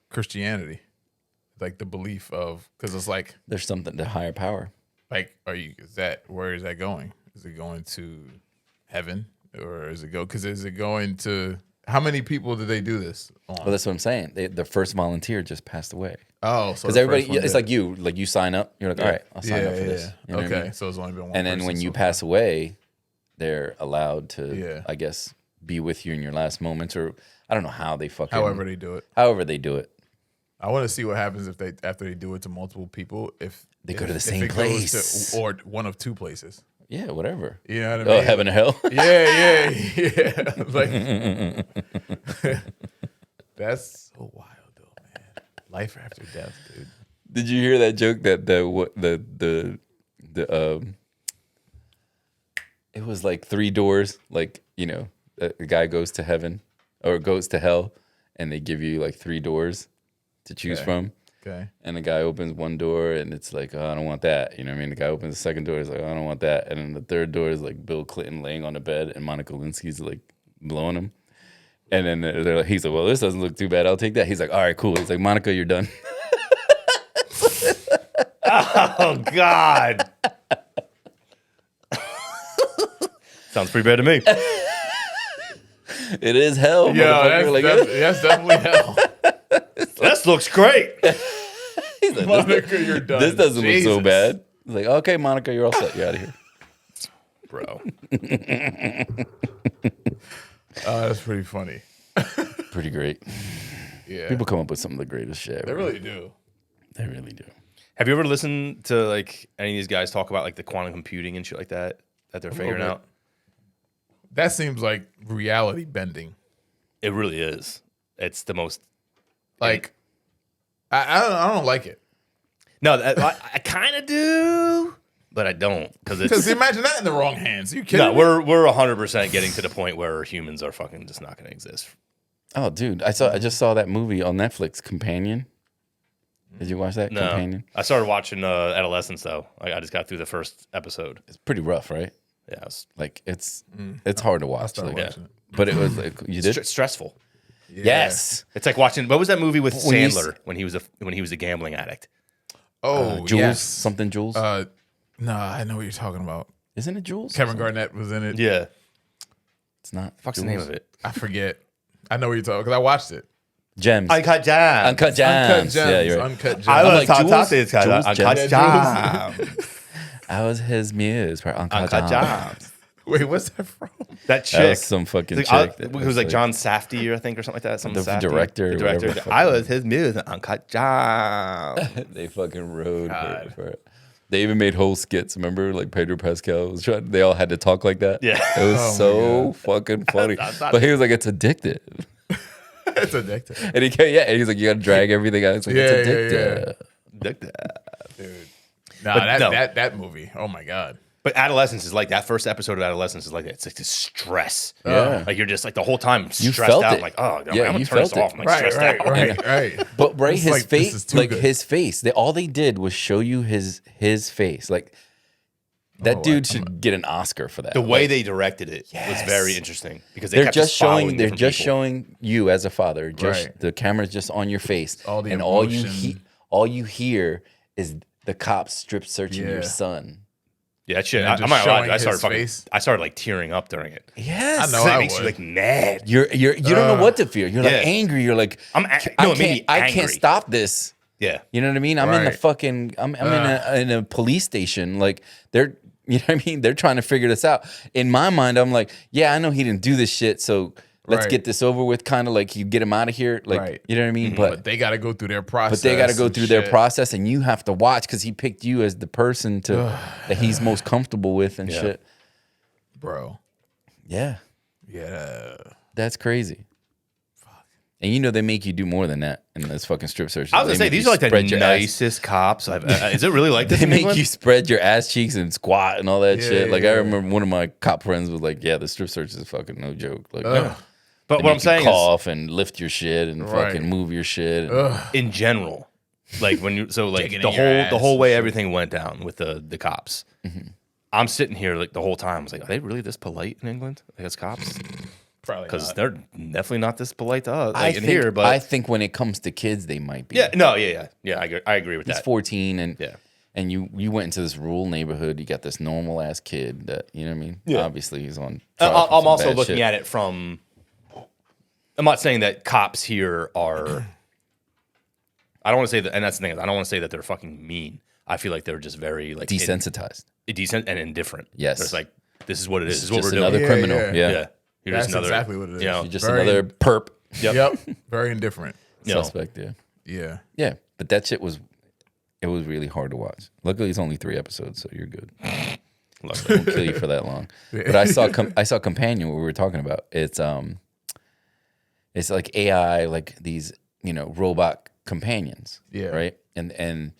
Christianity, like the belief of, because it's like There's something to higher power. where is that going? Is it going to heaven, or is it going to How many people did they do this on? Well, that's what I'm saying. The first volunteer just passed away. Oh, so Because everybody, it's like you sign up. You're like, all right, I'll sign up for this. You know what I okay, mean? so it's only been one. And then when you pass away, they're allowed to, I guess, be with you in your last moments, or I don't know how they fucking. however they do it. However they do it. I want to see what happens if after they do it to multiple people, if They go to the if same it goes place. or one of two places. Yeah, whatever. You know what I mean? Oh, heaven or hell. Yeah. Like that's so wild, though, man. Life after death, dude. Did you hear that joke that it was like 3 doors, like, you know, a guy goes to heaven or goes to hell, and they give you like 3 doors to choose from. Okay. And the guy opens one door and it's like, oh, I don't want that. You know what I mean? The guy opens the second door, he's like, oh, I don't want that. And then the third door is like Bill Clinton laying on the bed and Monica Lewinsky's like blowing him. And then they're like, he's like, well, this doesn't look too bad. I'll take that. He's like, all right, cool. He's like, Monica, you're done. Oh, God. Sounds pretty bad to me. It is hell. Yeah, motherfucker. that's definitely hell. This looks great. He's like, Monica, you're done. this doesn't look so Jesus. bad. He's like, okay, Monica, you're all set. You're out of here. Bro. That's pretty funny. Pretty great. Yeah. People come up with some of the greatest shit ever. They really do. They really do. Have you ever listened to like any of these guys talk about like the quantum computing and shit like that they're figuring bit. out? That seems like reality bending. It really is. It's the most Like, I don't like it. No, I kind of do, but I don't Because it's imagine that in the wrong hands. Are you kidding no. me? We're 100% getting to the point where humans are fucking just not going to exist. Oh, dude, I just saw that movie on Netflix, Companion. Did you watch that? No, Companion? I started watching Adolescence though. I just got through the first episode. It's pretty rough, right? Yeah, it was Like it's hard to watch. started Like, watching it. but it was like you did. stressful. Yeah. Yes. It's like watching. What was that movie with When you Sandler when he was a gambling addict? Oh, Jules, yes. something Jules. No, I know what you're talking about. Isn't it Jules? Kevin Garnett was in it. Yeah, It's not. fuck's the Jules. name of it? I forget. I know what you're talking because I watched it. Gems. Uncut Gems. Uncut Gems. Uncut Gems. Yeah, you're right. Uncut Gems. I I'm was like, talking Jules- this guy. Jules Uncut Gems. Gems. I was his muse for Uncut Uncut Gems. Gems. Wait, what's that from? That chick. That was some fucking Like, chick. it was like John Safdie, I think, or something like that. Some The Safdie. director, The whatever director. the fuck I it was his muse. Uncut Gems. They fucking rode her for it. They even made whole skits. Remember, like Pedro Pascal was trying. They all had to talk like that. Yeah. it was Oh my so fucking funny. But he was like, "It's addictive," It's addictive. and he can't. Yeah, and he's like, "You got to drag everything out." It's like, it's Yeah, addictive. Dude. Nah, no. that movie. Oh my God. But Adolescence is like that. First episode of Adolescence is like that. It's like this stress. Yeah. Like you're just like the whole time You stressed felt out. it. Like, oh, Yeah, I'm gonna you turn this felt it. off. I'm like stressed out. Right. But It's his like, this is face, too like good. his face. All they did was show you his face. Like that Oh, dude should get an Oscar for that. The way Like, they directed it was Yes. very interesting because they they're kept just following showing. They're different just people. showing you as a father. Just Right. the camera's just on your face, All the and emotion. all you hear is the cops strip searching your Yeah. son. Yeah, that shit. And I'm just not gonna lie, showing I started his fucking. face. I started like tearing up during it. Yes, I know. It I makes you would. like mad. you don't know what to feel. You're like Yeah. angry. You're like, I'm no, it made me I angry. can't stop this. Yeah, You know what I mean? I'm in the Right. fucking. I'm in a police station. Like they're. You know what I mean? They're trying to figure this out. In my mind, I'm like, yeah, I know he didn't do this shit, so let's Right. get this over with. Kind of like you get him out of here. Like Right. you know what I mean? But they got to go through their process. But they got to go and through their shit. process, and you have to watch because he picked you as the person that he's most comfortable with and Yeah. shit. Bro. Yeah, Yeah. that's crazy. And you know they make you do more than that in those fucking strip searches. I was gonna They say make these you are like the spread your ass- nicest cops. Is it really like this? They in make England? you spread your ass cheeks and squat and all that Yeah, shit. Like I yeah. remember one of my cop friends was like, "Yeah, the strip search is fucking no joke." Like, Ugh. But they what I'm make you saying is, cough and lift your shit and Right. fucking move your shit. And, in general, like when you like Digging the in your whole ass the whole and way shit. everything went down with the cops. I'm sitting here like the whole time. I was like, are they really this polite in England? Like as cops? Probably Because not. they're definitely not this polite to us. I Like in think, here, but I think when it comes to kids, they might be. yeah, I agree with He's that. 14 and Yeah. and you went into this rural neighborhood. You got this normal ass kid that you know what I mean. Yeah. Obviously, he's on. I'm trial for some also bad looking shit. at it from I'm not saying that cops here are. I don't want to say that, and that's the thing. I don't want to say that they're fucking mean. I feel like they're just very like desensitized, decent and indifferent. Yes, it's like this is what it is. This is what just we're another doing. criminal. Yeah. Yeah. You're That's just another, exactly what it is. You know, You're just Very- another perp Yep. Very indifferent. suspect. Yeah. Yeah. Yeah, but that shit was really hard to watch. Luckily, it's only 3 episodes, so you're good. Luckily. Won't kill you for that long. But I saw Companion, what we were talking about. It's like AI, like these robot companions. Yeah. Right. And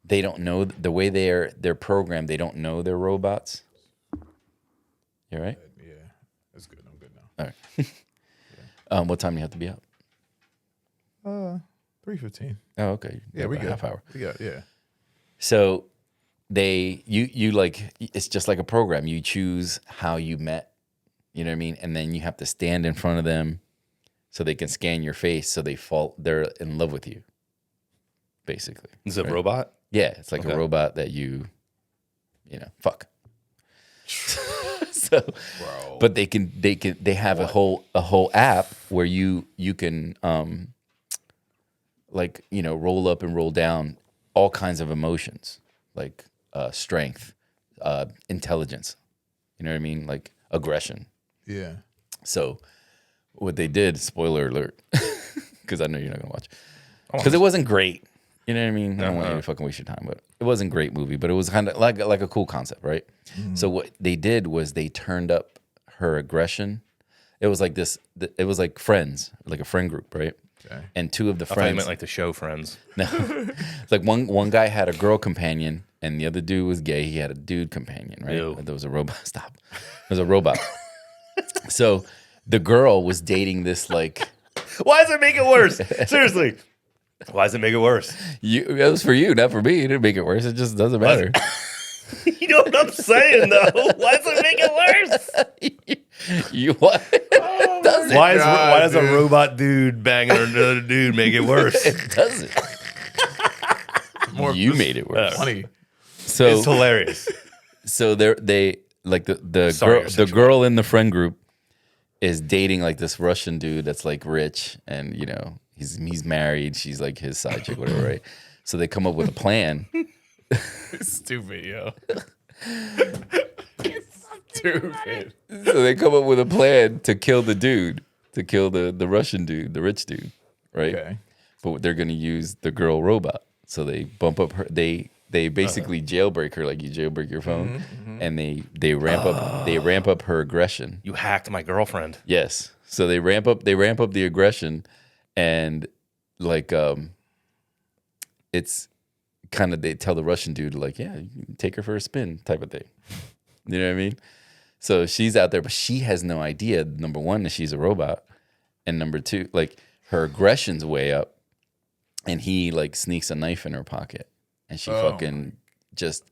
they don't know the way they're programmed. They don't know they're robots. You all right? Yeah. That's good. I'm good now. All right. What time do you have to be out? 3:15. Oh, okay. Yeah, we About a good. half hour. We got So you like, it's just like a program. You choose how you met, you know what I mean? And then you have to stand in front of them so they can scan your face so they're in love with you, basically. Is it a robot? Yeah, it's like Okay. a robot that you fuck. So, but they have a whole app where you can roll up and roll down all kinds of emotions, like strength, intelligence, you know what I mean, like aggression. Yeah. So what they did, spoiler alert, because I know you're not gonna watch, because it wasn't great. You know what I mean? I don't want you to fucking waste your time, but it wasn't a great movie, but it was kind of like a cool concept, right? So what they did was they turned up her aggression. It was like this. It was like Friends, like a friend group, right? Okay. And two of the I thought you friends, meant like the show Friends. no, it's like one guy had a girl companion, and the other dude was gay. He had a dude companion, right? Ew. There was a robot. Stop. There was a robot. So the girl was dating this like. Why does it make it worse? Seriously. Why does it make it worse? It was for you, not for me. It didn't make it worse. It just doesn't matter. You know what I'm saying, though? Why does it make it worse? You what? Doesn't. Why God, does a dude. robot dude banging another dude make it worse? It doesn't. You made it worse. Funny. So It's hilarious. so they like the Sorry, girl you're the sexual. girl in the friend group is dating like this Russian dude that's like rich, and he's married. She's like his side chick, whatever, right? So they come up with a plan. Stupid, yo. Stupid. So they come up with a plan to kill the dude, to kill the Russian dude, the rich dude, right? Okay. But they're gonna use the girl robot. So they bump up her. They basically jailbreak her, like you jailbreak your phone, and they ramp up her aggression. You hacked my girlfriend. Yes. So they ramp up the aggression, and like it's kind of, they tell the Russian dude like, yeah, you can take her for a spin type of thing. You know what I mean? So she's out there, but she has no idea. Number one, that she's a robot, and number two, like her aggression's way up, and he like sneaks a knife in her pocket, and she fucking just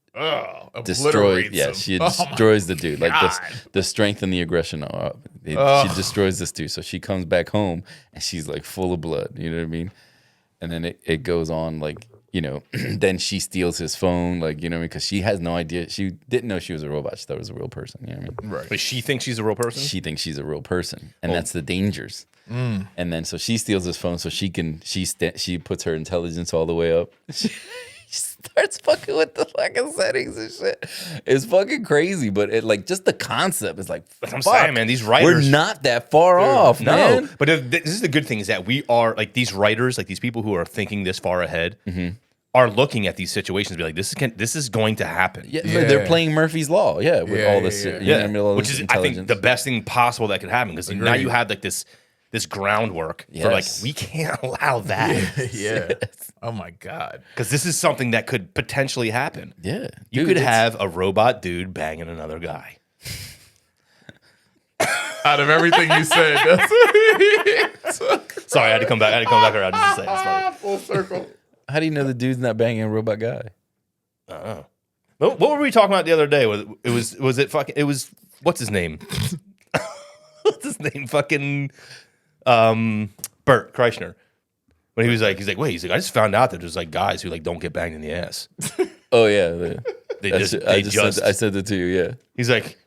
destroys. Obliterates Yeah, him. she Oh my destroys the dude. Like God. the strength and the aggression. She destroys this dude. So she comes back home and she's like full of blood. You know what I mean? And then it goes on like, then she steals his phone, like, because she has no idea. She didn't know she was a robot. She thought it was a real person. You know what I mean? Right. But she thinks she's a real person? She thinks she's a real person, and that's the dangers. And then so she steals his phone so she puts her intelligence all the way up. She starts fucking with the fucking settings and shit. It's fucking crazy, but it like just the concept is like, That's what I'm fuck, saying, man. These writers, we're not that far off, no. man. But this is the good thing, is that we are like these writers, like these people who are thinking this far ahead, are looking at these situations and be like, this is going to happen. Yeah, Yeah. they're playing Murphy's Law, with Yeah, all this, yeah, you know what I mean, all Which this is, I think, intelligence. the best thing possible that could happen, because now you have like this groundwork for like, Yes. we can't allow that, Yeah. Oh my God. because this is something that could potentially happen. Yeah, You dude, could it's- have a robot dude banging another guy. Out of everything you said, that's Sorry, I had to come back around just to say it's funny. full circle. How do you know the dude's not banging a robot guy? What were we talking about the other day? It was what's his name? What's his name? Fucking Bert Kreischer. When he's like, I just found out that there's like guys who like don't get banged in the ass. Oh yeah, I said that to you. Yeah, He's like,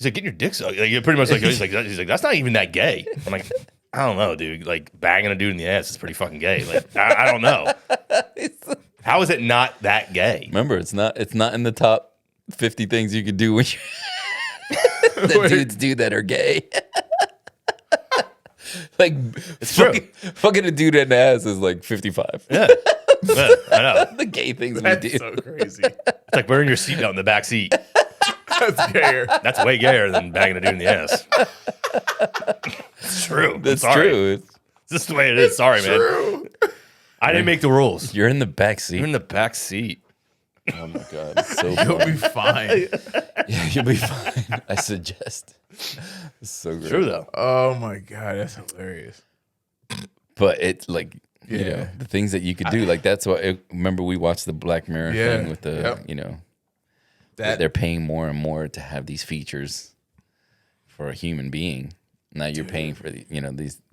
getting your dick sucked. Like, you're pretty much like, he's like, that's not even that gay. I'm like, I don't know, dude. Like banging a dude in the ass is pretty fucking gay. Like I don't know. How is it not that gay? Remember, it's not in the top 50 things you could do when you that dudes do that are gay. Like It's fucking a dude in the ass is like 55. Yeah. Yeah, I know. The gay things That's we do. so crazy. It's like wearing your seatbelt in the back seat. That's gayer. That's way gayer than banging a dude in the ass. It's true. That's I'm sorry. true. It's just the way it is. Sorry, man. True. I didn't make the rules. You're in the back seat. You're in the back seat. Oh my god, it's so You'll funny. be fine. Yeah, you'll be fine. I suggest. It's so great. True though. Oh my god, that's hilarious. But it's like you Yeah. know the things that you could do. Like that's what. Remember we watched the Black Mirror Yeah. thing with the Yep. you know That they're paying more and more to have these features for a human being. Now you're paying for the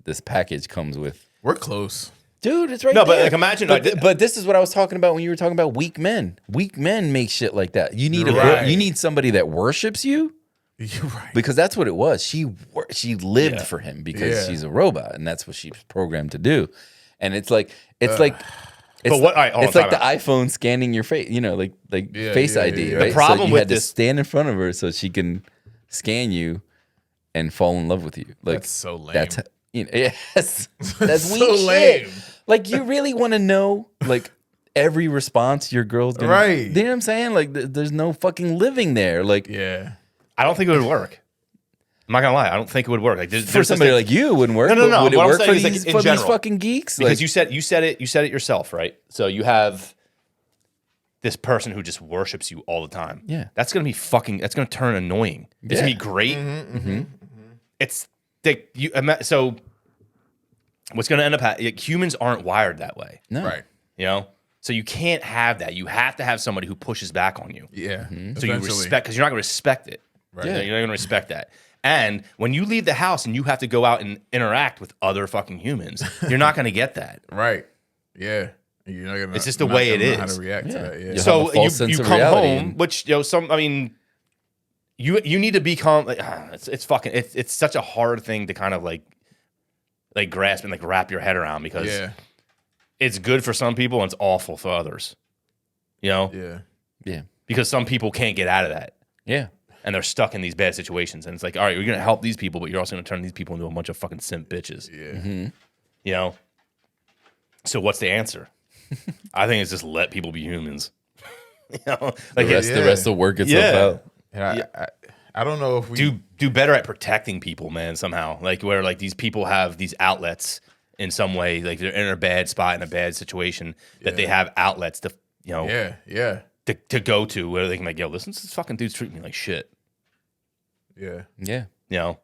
this package comes with. we're close. Dude, it's right No, there. but like imagine. But this is what I was talking about when you were talking about weak men. Weak men make shit like that. You need Right. you need somebody that worships you You're right. because that's what it was. She lived Yeah. for him because Yeah. she's a robot and that's what she's programmed to do. And it's like it's But what- all right, hold it's on, like the time iPhone scanning your face. You know, like Yeah, Face yeah, ID. yeah. Right? The problem so you with had to this- stand in front of her so she can scan you and fall in love with you. Like That's so lame. That's yes. That's So weak lame. shit. Like you really want to know like every response your girl's gonna Right. You know what I'm saying? Like there's no fucking living there. Like Yeah. I don't think it would work. I'm not gonna lie. I don't think it would work. Like for there's somebody this like you, it wouldn't work. No, no, but no. Would it What I'm work saying for is, like, these in for these general. fucking geeks? because Like, you said it yourself, right? So you have this person who just worships you all the time. Yeah. That's gonna be that's gonna turn annoying. It's gonna be great. It's so what's gonna end up humans aren't wired that way. no. Right. You know? So you can't have that. You have to have somebody who pushes back on you. Yeah. So you Eventually. respect because you're not gonna respect it. Right. Yeah. You're not gonna respect that. And when you leave the house and you have to go out and interact with other fucking humans, you're not gonna get that. Right. Yeah. You're not gonna. It's just the not way gonna it know How is. to react to that? Yeah. You'll have So a false sense you of come reality home, and- which you need to become like it's such a hard thing to kind of like grasp and like wrap your head around because Yeah. it's good for some people and it's awful for others. You know, Yeah. Yeah. because some people can't get out of that Yeah. and they're stuck in these bad situations. And it's like, all right, we're gonna help these people, but you're also gonna turn these people into a bunch of fucking simp bitches. Yeah. You know. So what's the answer? I think it's just let people be humans. You know, like The rest will work itself Yeah. out. Yeah. I don't know if we do better at protecting people, man. Somehow, like where like these people have these outlets in some way, like they're in a bad spot in a bad situation that they have outlets to Yeah. Yeah. to go to where they can like, yo, listen, this fucking dude's treating me like shit. Yeah. Yeah. You know,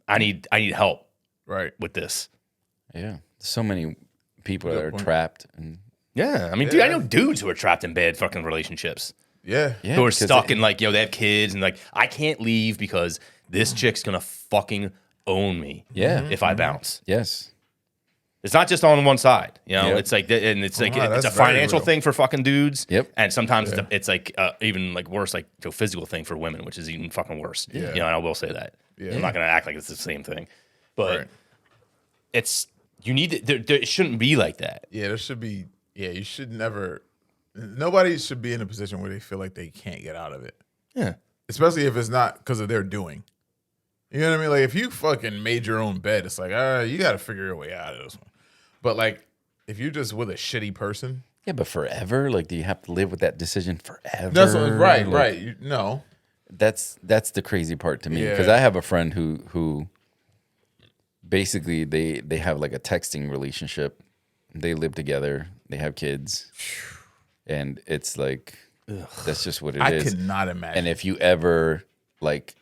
I need help Right. with this. Yeah. So many people that are point. trapped and Yeah, I mean, dude, I know dudes who are trapped in bad fucking relationships. Yeah. yeah, Who are because stuck in like, yo, they have kids and like, I can't leave because this chick's gonna fucking own me. Yeah. If I bounce. Yes. It's not just on one side, you know. Yep. It's like, and it's like wow, it's a that's very financial real. thing for fucking dudes. Yep. And sometimes it's like even like worse, like a physical thing for women, which is even fucking worse. Yeah. You know, and I will say that. Yeah. I'm not gonna act like it's the same thing, but Right. it's you need it shouldn't be like that. Yeah. There should be. Yeah. You should never. Nobody should be in a position where they feel like they can't get out of it. Yeah. Especially if it's not because of their doing. You know what I mean? Like if you fucking made your own bed, it's like, all right, you got to figure your way out of this one. But like, if you're just with a shitty person, Yeah, but forever? Like, do you have to live with that decision forever? that's right, Like, right. No, That's the crazy part to me Yeah. because I have a friend who basically they have like a texting relationship. They live together. They have kids, and it's like that's just what it is. I could not imagine. And if you ever like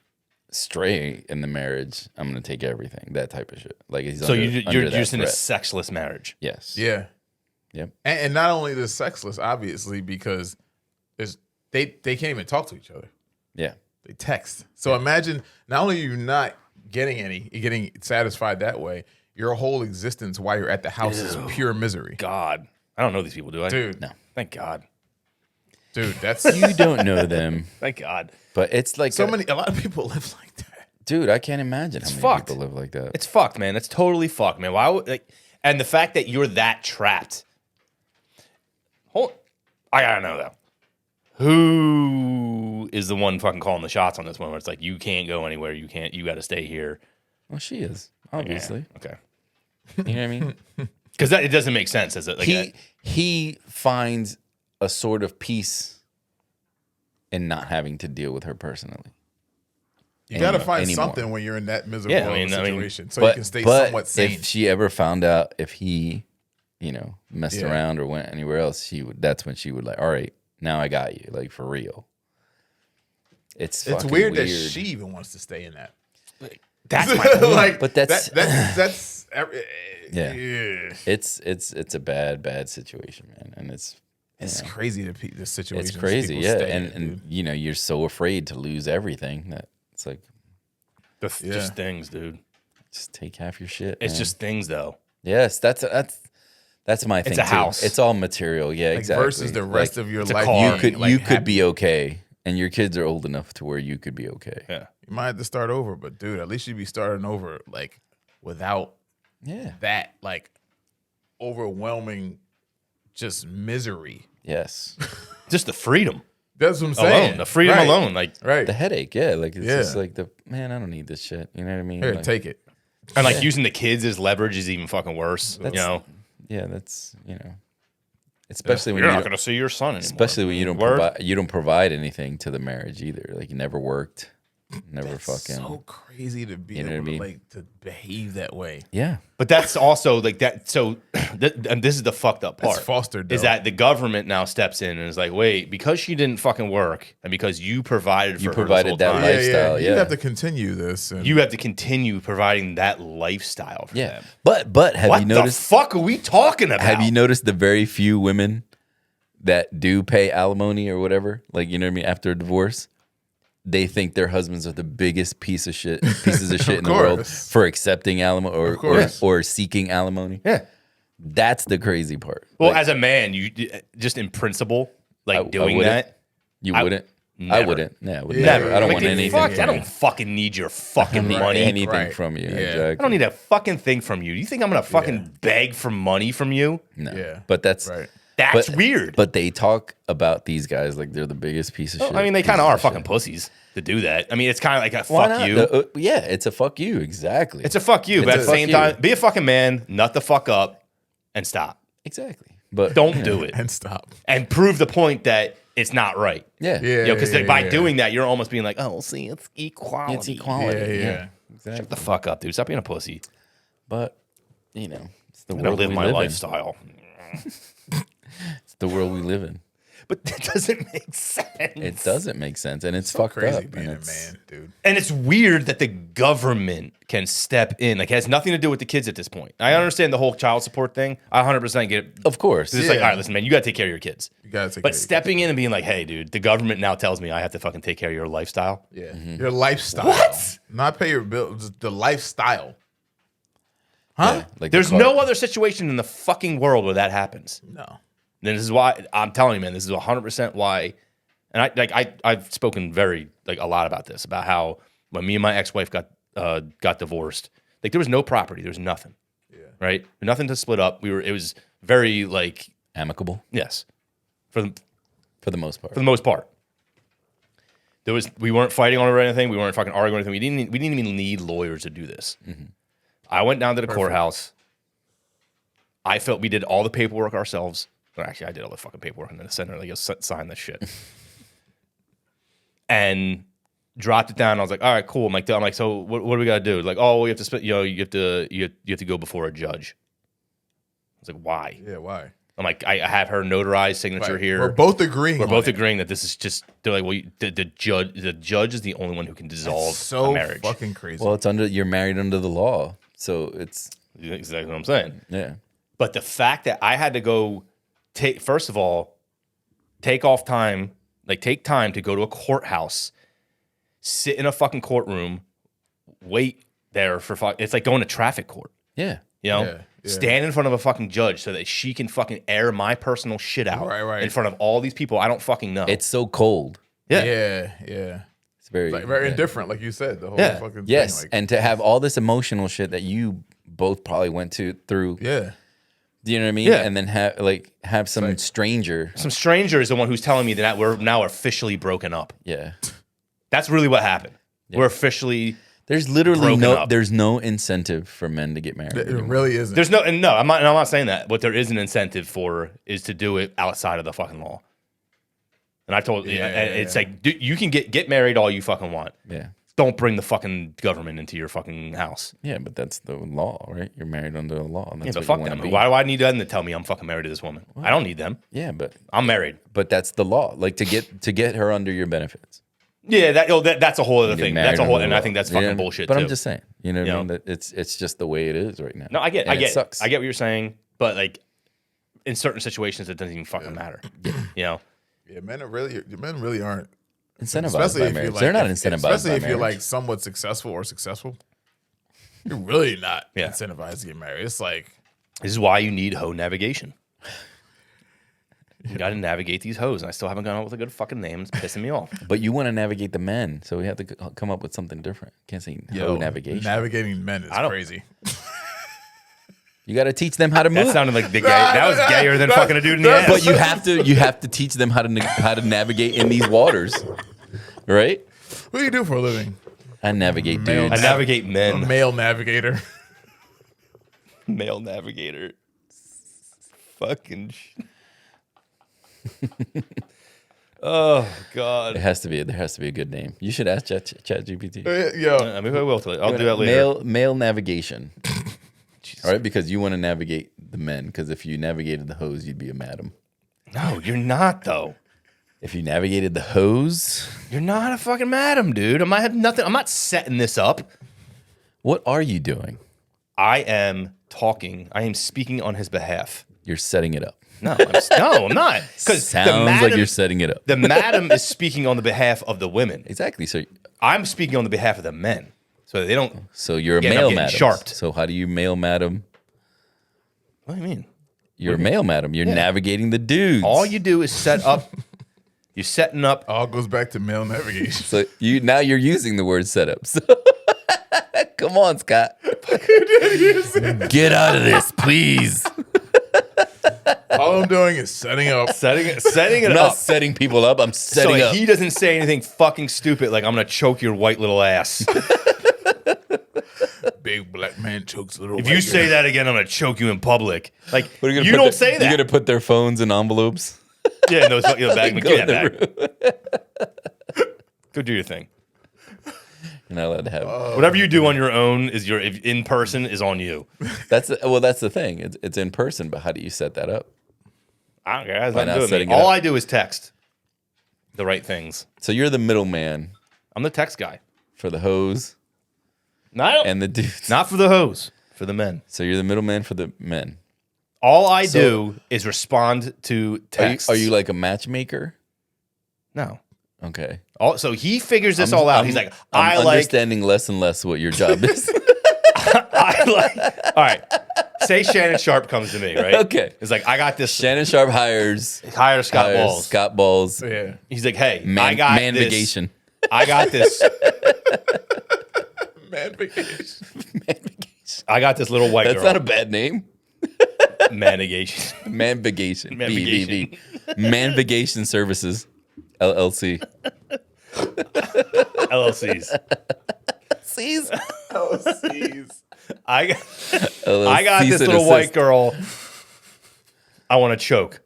stray in the marriage, I'm gonna take everything. That type of shit. Like he's So under, you're under that just in a threat. sexless marriage. Yes. yeah, Yep. and not only the sexless, obviously, because they can't even talk to each other. Yeah. They text. So imagine not only are you not getting satisfied that way, your whole existence while you're at the house is pure misery. God, I don't know these people, do I? Dude, No. Thank God. dude, that's You don't know them, Thank God. but it's like a lot of people live like that. Dude, I can't imagine how many fucked. people live like that. It's fucked, man. That's totally fucked, man. Why would and the fact that you're that trapped. I gotta know though. Who is the one fucking calling the shots on this one? Where it's like you can't go anywhere. You got to stay here. Well, she is obviously. Yeah. Okay. You know what I mean? Because it doesn't make sense as he finds a sort of peace in not having to deal with her personally. You got to find something when you're in that miserable situation, so you can stay but somewhat sane. If she ever found out if he, messed around or went anywhere else, that's when she would like, all right, now I got you, like for real. It's weird that she even wants to stay in that. That's my point. Like, but that's yeah. It's a bad situation, man, and it's crazy the situation. It's crazy, yeah, and you're so afraid to lose everything that it's like just things, dude. Just take half your shit. It's just things, though. Yes, that's my thing. It's a house. It's all material, yeah, exactly. Versus the rest of your life. You could be okay, and your kids are old enough to where you could be okay. Yeah, you might have to start over, but dude, at least you'd be starting over like without that like overwhelming just misery. Yes, just the freedom. That's what I'm saying. Alone, the freedom alone, like the headache. Yeah, like it's just like I don't need this shit. You know what I mean? Here, like, take it. And like using the kids as leverage is even fucking worse. Yeah, that's especially when you're not gonna see your son anymore. Especially when you don't provide anything to the marriage either. Like you never worked, never fucking. So crazy to be able to like to behave that way. Yeah, but that's also like that. So, and this is the fucked up part. That's fostered. Is that the government now steps in and is like, wait, because she didn't fucking work and because you provided for her this whole that time, lifestyle. You have to continue this. And you have to continue providing that lifestyle for them. But have you noticed? What the fuck are we talking about? Have you noticed the very few women that do pay alimony or whatever? Like, you know what I mean? After a divorce, they think their husbands are the biggest pieces of shit in the world for accepting alimony or seeking alimony. Yeah. That's the crazy part. Well, as a man, you just in principle, like doing that. You wouldn't? Never. I wouldn't. Yeah, would Never. never. I don't want anything. I don't fucking need your fucking money. Anything from you. Exactly. I don't need a fucking thing from you. You think I'm gonna fucking beg for money from you? No. Yeah. But that's That's weird. But they talk about these guys like they're the biggest piece of shit. I mean, they kind of are fucking pussies to do that. I mean, it's kind of like a fuck you. It's a fuck you. Exactly. It's a fuck you. But at the same time, be a fucking man, nut the fuck up, and stop. Exactly. But don't do it. And stop. And prove the point that it's not right. Yeah. Because by doing that, you're almost being like, oh, see, it's equality. It's equality. Yeah. Exactly. Shut the fuck up, dude. Stop being a pussy. But, it's the I'm world gonna live we my live lifestyle. It's the world we live in. But that doesn't make sense. It doesn't make sense, and it's fucked crazy up. being a man, dude. And it's weird that the government can step in. Like, it has nothing to do with the kids at this point. I understand the whole child support thing. I 100% get it. Of course. It's like, all right, listen, man, you got to take care of your kids. You got to take But stepping in and being like, hey, dude, the government now tells me I have to fucking take care of your lifestyle. Yeah. Your lifestyle. What? Not pay your bills, the lifestyle. Huh? Yeah, like There's no other situation in the fucking world where that happens. No. And this is why I'm telling you, man, this is 100% why. And I've spoken a lot about this, about how when me and my ex-wife got divorced, like there was no property, there was nothing. Yeah. Right? Nothing to split up. It was very like amicable. Yes. For the most part. For the most part. We weren't fighting on it or anything. We weren't fucking arguing or anything. We didn't even need lawyers to do this. Mm-hmm. I went down to the courthouse. I felt we did all the paperwork ourselves. Well, actually, I did all the fucking paperwork in the center. Like, sign this shit. And dropped it down. I was like, all right, cool. I'm like, so what do we got to do? Like, oh, we have to split. You have to go before a judge. I was like, why? Yeah, why? I'm like, I have her notarized signature here. We're both agreeing. We're both agreeing that this is just. They're like, well, the judge is the only one who can dissolve a marriage. Fucking crazy. Well, you're married under the law, so it's exactly what I'm saying. Yeah. But the fact that I had to go. First of all, take time to go to a courthouse, sit in a fucking courtroom, wait there it's like going to traffic court. Yeah. Stand in front of a fucking judge so that she can fucking air my personal shit out right. in front of all these people I don't fucking know. It's so cold. Yeah. It's very indifferent, like you said. The whole Yeah. fucking Yes, thing. and to have all this emotional shit that you both probably went through. Yeah. Do you know what I mean? Yeah. And then have some stranger. Some stranger is the one who's telling me that we're now officially broken up. Yeah. That's really what happened. Yeah. We're officially There's literally broken up. there's no incentive for men to get married. It anymore. really isn't. there's no and no. I'm not saying that. What there is an incentive for is to do it outside of the fucking law. And I told it's like dude, you can get married all you fucking want. Yeah. Don't bring the fucking government into your fucking house. Yeah, but that's the law, right? You're married under the law. And Yeah, that's but what fuck you them. want to be. Why do I need them to tell me I'm fucking married to this woman? I don't need them. Yeah, I'm married. but that's the law. Like to get her under your benefits. Yeah, that's a whole other Get thing. married That's a whole, under and the I law. think that's You know fucking what I mean? bullshit. But too. I'm just saying, you know what I mean? know? That it's just the way it is right now. No, I get, And it it sucks. I get what you're saying, but like in certain situations, it doesn't even fucking matter. You know, Yeah, men really aren't. Incentivized Especially by if marriage. you're like, They're not incentivized especially by if you're marriage. like somewhat successful or successful. You're really not Yeah. incentivized to get married. It's like this is why you need hoe navigation. You got to navigate these hoes, and I still haven't gone up with a good fucking name. It's pissing me off. But you want to navigate the men, so we have to come up with something different. Can't say hoe navigation. Navigating men is crazy. You got to teach them how to move. That sounded like the gay. That was gayer than fucking a dude in the ass. But you have to teach them how to navigate in these waters, right? What do you do for a living? I navigate Male dudes. I navigate A men. male navigator. Male navigator. Fucking. Oh God. There has to be a good name. You should ask ChatGPT. Yo, I mean, I will. I'll do that later. Male navigation. All right, because you want to navigate the men. Because if you navigated the hose, you'd be a madam. No, you're not though. If you navigated the hose, You're not a fucking madam, dude. I might have nothing. I'm not setting this up. what are you doing? I am talking. I am speaking on his behalf. You're setting it up. No, I'm not. Because Sounds like you're setting it up. the madam is speaking on the behalf of the women. Exactly. I'm speaking on the behalf of the men, so they don't. So you're a Getting- I'm male getting madam. sharped. So how do you male madam? What do you mean? You're a male madam. You're navigating the dudes. All you do is set up. You're setting up. all goes back to male navigation. So you're using the word setup. So come on, Scott. Get out of this, please. All I'm doing is setting up. Setting it I'm not up. setting people up. I'm So setting like, up. he doesn't say anything fucking stupid like I'm gonna choke your white little ass. Big black man chokes little. If you say that again, I'm gonna choke you in public. Like What are you gonna don't put say You're that. gonna put their phones in envelopes. Yeah, in those bag. Go Give in that the back. Go do your thing. You're not allowed to have. Whatever you do on your own is if in person is on you. That's the thing. It's in person, but how do you set that up? I don't care. That's Why not not doing setting me. it All up? I do is text the right things. So you're the middleman I'm the text guy. for the hose Not and the dudes. not for the hoes, for the men. So you're the middleman for the men. All I do is respond to texts. Are you like a matchmaker? No. Okay. So he figures this all out. He's like, I'm I like. understanding less and less what your job is. I like. All right. Say Shannon Sharp comes to me, right? Okay. It's like I got this. Shannon Sharp hires Hire Scott Ballz. Scott Ballz. Yeah. He's like, hey, I got this. Manvigation. I got this. Man vacation. Manvigation. I got this little white That's girl. not a bad name. Manigation. Manvigation. Manvigation. BVV. Manvigation Services. LLC. LLCs. C's. Oh, jeez. I got this little white girl. I want to choke.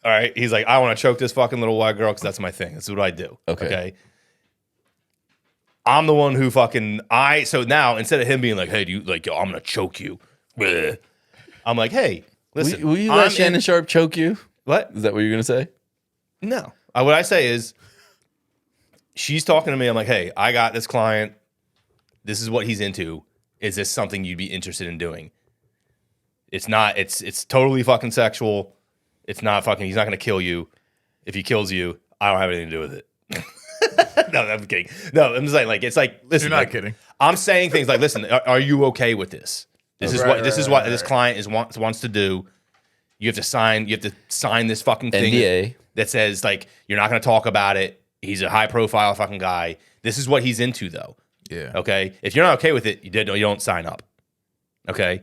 All right. He's like, I want to choke this fucking little white girl because that's my thing. That's what I do. Okay. I'm the one who fucking So now instead of him being like, hey, do you like, yo, I'm gonna choke you. Bleh. I'm like, hey, listen. Will you I'm let Shannon in- Sharp choke you? What? Is that what you're gonna say? No. What I say is, she's talking to me. I'm like, hey, I got this client. This is what he's into. Is this something you'd be interested in doing? It's not. It's totally fucking sexual. It's not fucking. He's not gonna kill you. If he kills you, I don't have anything to do with it. No, I'm kidding. No, I'm just saying, like, it's like, listen, You're not like, kidding. I'm saying things like, listen, are you okay with this? This is what this client wants to do. You have to sign this fucking thing NDA. that says like you're not going to talk about it. He's a high profile fucking guy. This is what he's into, though. Yeah. Okay. If you're not okay with it, you don't sign up. Okay.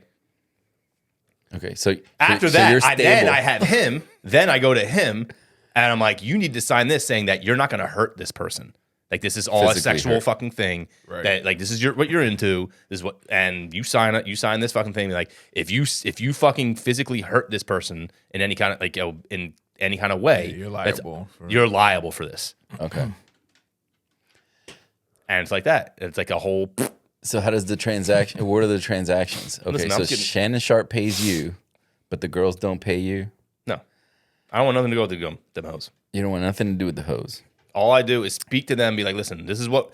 Okay, so After so that, you're then stable. I have him. Then I go to him, and I'm like, you need to sign this saying that you're not going to hurt this person. Like this is all a Physically sexual hurt. fucking thing. Right. That like this is what you're into. This is what, and you sign it. You sign this fucking thing. Like if you fucking physically hurt this person in any kind of in any kind of way, Yeah, you're liable for this. Okay. And it's like that. It's like a whole. So how does the transaction? What are the transactions? Okay, Listen, so I'm getting- Shannon Sharp pays you, but the girls don't pay you. No, I don't want nothing to go with them hoes. You don't want nothing to do with the hose. All I do is speak to them, be like, listen, this is what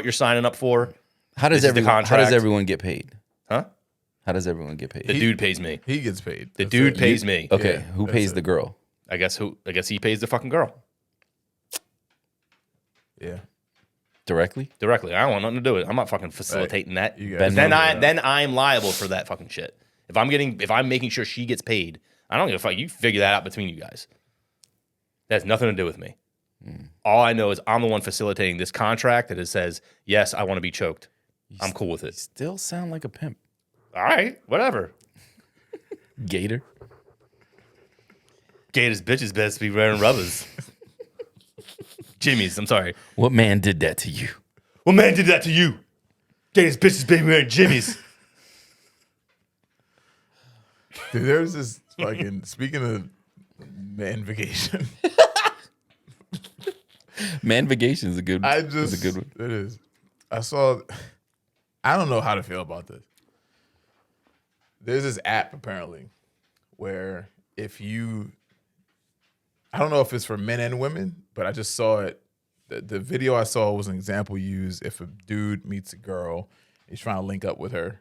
you're signing up for. How does This is the everyone? How does contract. everyone get paid? Huh? How does everyone get paid? The dude pays me. He gets paid. The That's dude it. pays me. Okay, Yeah, who that's pays it. the girl? I guess he pays the fucking girl Yeah. Directly? directly. I don't want nothing to do with it. I'm not fucking facilitating that. You guys Ben- Then I'm liable for that fucking shit. If I'm making sure she gets paid, I don't give a fuck. You figure that out between you guys. That has nothing to do with me. All I know is I'm the one facilitating this contract that it says, yes, I want to be choked. I'm cool with You it. still sound like a pimp. All right, whatever. Gator. Gators bitches best be wearing rubbers. Jimmy's, I'm sorry. What man did that to you? What man did that to you? Gators bitches be wearing Jimmy's. Dude, there's this fucking, speaking of man vacation, Man Vacation is a good. is a good one. It is. I don't know how to feel about this. There's this app apparently where I don't know if it's for men and women, but I just saw it. The video I saw was an example used if a dude meets a girl, he's trying to link up with her,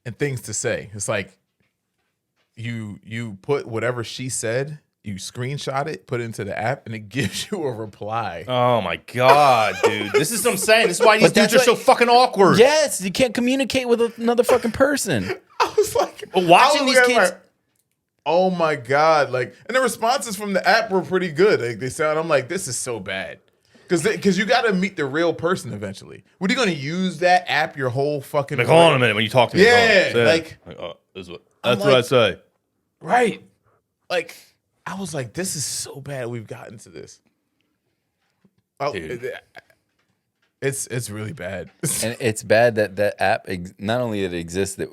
and things to say. It's like you put whatever she said, you screenshot it, put it into the app, and it gives you a reply. Oh my God, dude. This is what I'm saying. This is why these But that's dudes are so what- fucking awkward. Yes, you can't communicate with another fucking person. I was like, But watching I was these looking at kids- like, oh my God. Like, and the responses from the app were pretty good. Like, I'm like, this is so bad. Because you got to meet the real person eventually. What are you going to use that app your whole fucking Like, hold on a minute when you talk to me. Yeah, hold on. like- oh, this is what, I'm that's what I like- say. Right. Like, I was like, this is so bad we've gotten to this. Oh, Dude. it's really bad. And it's bad that that app, not only that it exists, that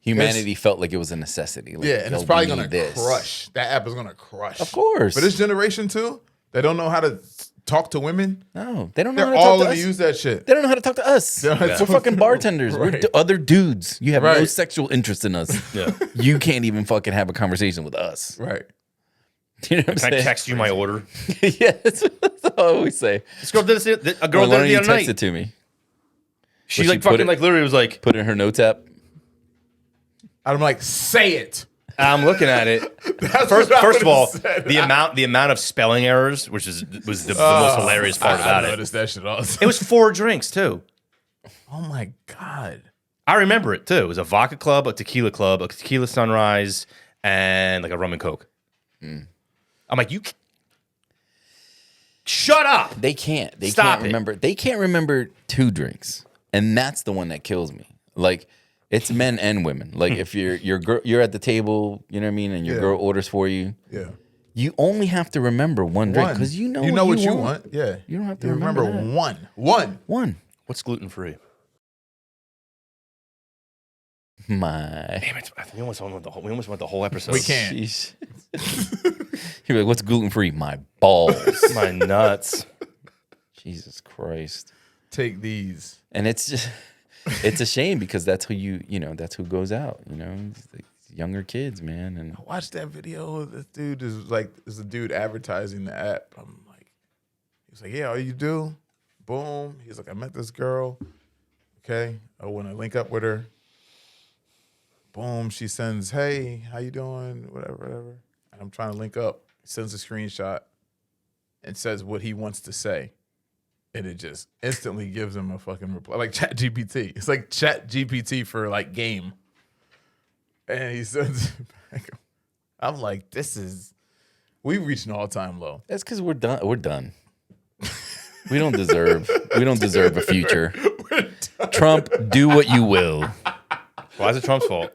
humanity felt like it was a necessity. Like, Yeah, and it's yo, probably we going need to crush. That app is going to crush. Of course. But this generation too, they don't know how to talk to women. No, they don't know They're how to all talk to going us. to use that shit. They don't know how to talk to us. Yeah. We're fucking bartenders. We're Right. other dudes. You have no Right. sexual interest in us. Yeah. You can't even fucking have a conversation with us. Right. You know what I'm Can I saying? text you my order? Yeah, that's what I always say. This girl did this. A girl Well, why did don't it you the other text night. it to me? She But like she put fucking it- like literally was like, Put it in her notes app. I'm like, say it. I'm looking at it. That's First what I of all, would've said. the amount of spelling errors, which was the most hilarious part I about it. noticed that shit also. It was 4 drinks too. Oh my God. I remember it too. It was a vodka club, a tequila sunrise, and like a rum and coke. I'm like, shut up. They can't. They Stop can't it. remember. They can't remember 2 drinks, and that's the one that kills me. Like, it's men and women. Like, if your girl, you're at the table, you know what I mean, and your Yeah. girl orders for you, Yeah. you only have to remember one drink because you know what you want. Yeah. You don't have to You remember remember that. one. One. What's gluten free? My. Damn it! I think we almost went the whole episode. We can't. Sheesh. You're like, what's gluten free? My balls. My nuts. Jesus Christ. Take these. And it's just, it's a shame because that's who that's who goes out, It's like younger kids, man. And Watch that video. This dude is a dude advertising the app. I'm like, he's like, yeah, all you do, boom. He's like, I met this girl. Okay, I want to link up with her. Boom, she sends, hey, how you doing? Whatever. And I'm trying to link up. He sends a screenshot and says what he wants to say. And it just instantly gives him a fucking reply. Like Chat GPT. It's like Chat GPT for like game. And he sends it back. I'm like, We reached an all-time low. That's because we're done. We're done. We don't deserve a future. Trump, do what you will. Why is it Trump's fault?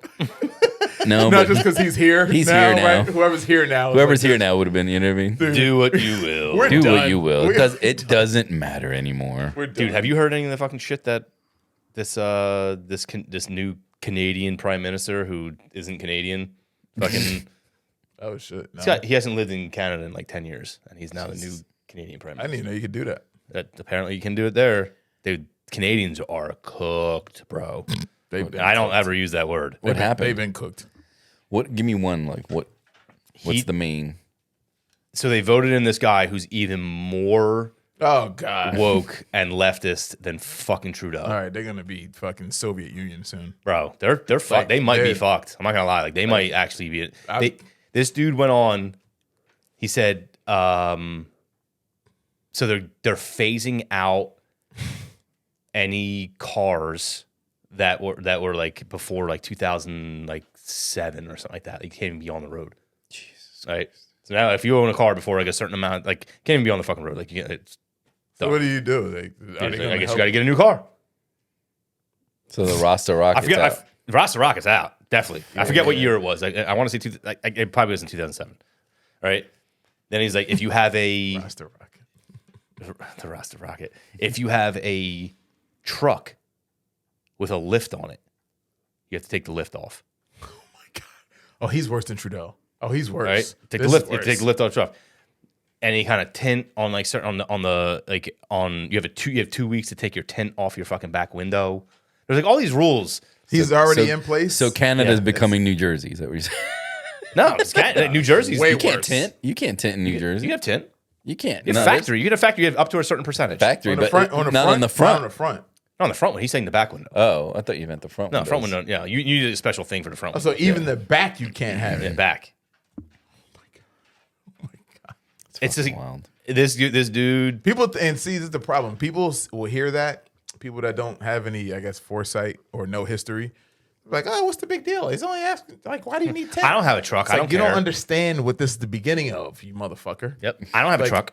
No, Not but just because he's here. He's here now. Right? Whoever's here now. whoever's here now would have been. You know what I mean? Do what you will. We're Do done. what you will. We- It doesn't matter anymore. We're done. Dude, have you heard any of the fucking shit that this new Canadian prime minister who isn't Canadian fucking Oh shit! No. he hasn't lived in Canada in like 10 years and he's now the new Canadian prime I minister. didn't even know you could do that. Apparently you can do it there. Dude, Canadians are cooked, bro. They've been I don't cooked. ever use that word. What happened? They've been cooked. What? Give me one. Like what? What's the main? So they voted in this guy who's even more Oh god. woke and leftist than fucking Trudeau. All right, they're gonna be fucking Soviet Union soon. Bro, they're fucked. Like, They might be they're- fucked. I'm not gonna lie. Like they might actually be. This dude went on. He said, so they're phasing out any cars that were like before like 2007 or something like that. They can't even be on the road. Jesus. Right. So now, if you own a car before like a certain amount, like can't even be on the fucking road. Like you get it's. So what do you do? Are they gonna I guess help? you got to get a new car. So the Rasta Rock. I forget. Rasta Rock is out. Definitely. I forget what year it was. I want to say it probably was in 2007. Right. Then he's like, if you have a Rasta Rocket. the Rasta Rocket, if you have a truck with a lift on it, you have to take the lift off. Oh, he's worse than Trudeau. Oh, he's worse. Right. Take This the is lift. You have worse. to take the lift off the truck. And he kind of tint on like certain on the you have 2 weeks to take your tint off your fucking back window. There's like all these rules. He's already in place. So Canada's Yeah, becoming New Jersey. Is that what you're saying? No, it's New Jersey's Way You can't worse. tint. You can't tint in New Jersey. You have tint. You can't. You No, have there's factory. You get a factory. You have up to a certain percentage. factory, on the but front, on the not front, on the not front. on the front. No, on the front one. He's saying the back window. Oh, I thought you meant the front. No, front windows. window. Yeah, you need a special thing for the front Oh, one. so even the back you can't have Yeah, it. back. It's just Fucking wild. this dude. People and see this is the problem. People will hear that. People that don't have any, I guess, foresight or no history, like, oh, what's the big deal? He's only asking, like, why do you need 10? I don't have a truck. It's I like, don't you care. don't understand what this is the beginning of, you motherfucker. Yep. I don't have a Like, truck.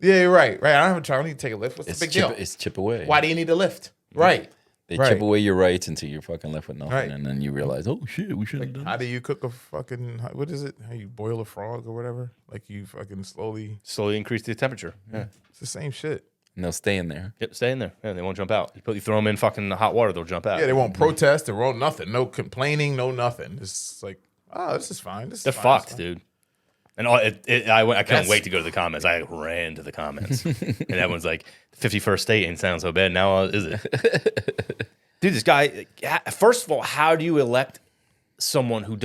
Yeah, you're right. Right. I don't have a truck. I need to take a lift. What's It's the big chip. deal? It's chip away. Why do you need a lift? Right. They Right. chip away your rights until you're fucking left with nothing, Right. and then you realize, oh shit, we should have done. How do you cook a fucking, what is it? How you boil a frog or whatever? Like you fucking slowly, Slowly increase the temperature. Yeah. it's the same shit. And they'll stay in there. Yep. Stay in there. Yeah, they won't jump out. You throw them in fucking hot water, they'll jump out. Yeah, they won't protest. They won't nothing. No complaining. No nothing. It's like, oh, this is fine. This is They're fine. fucked, dude. And I couldn't wait to go to the comments. I ran to the comments, and everyone's like, "51st state ain't sound so bad now, is it?" Dude, this guy. First of all, how do you elect someone who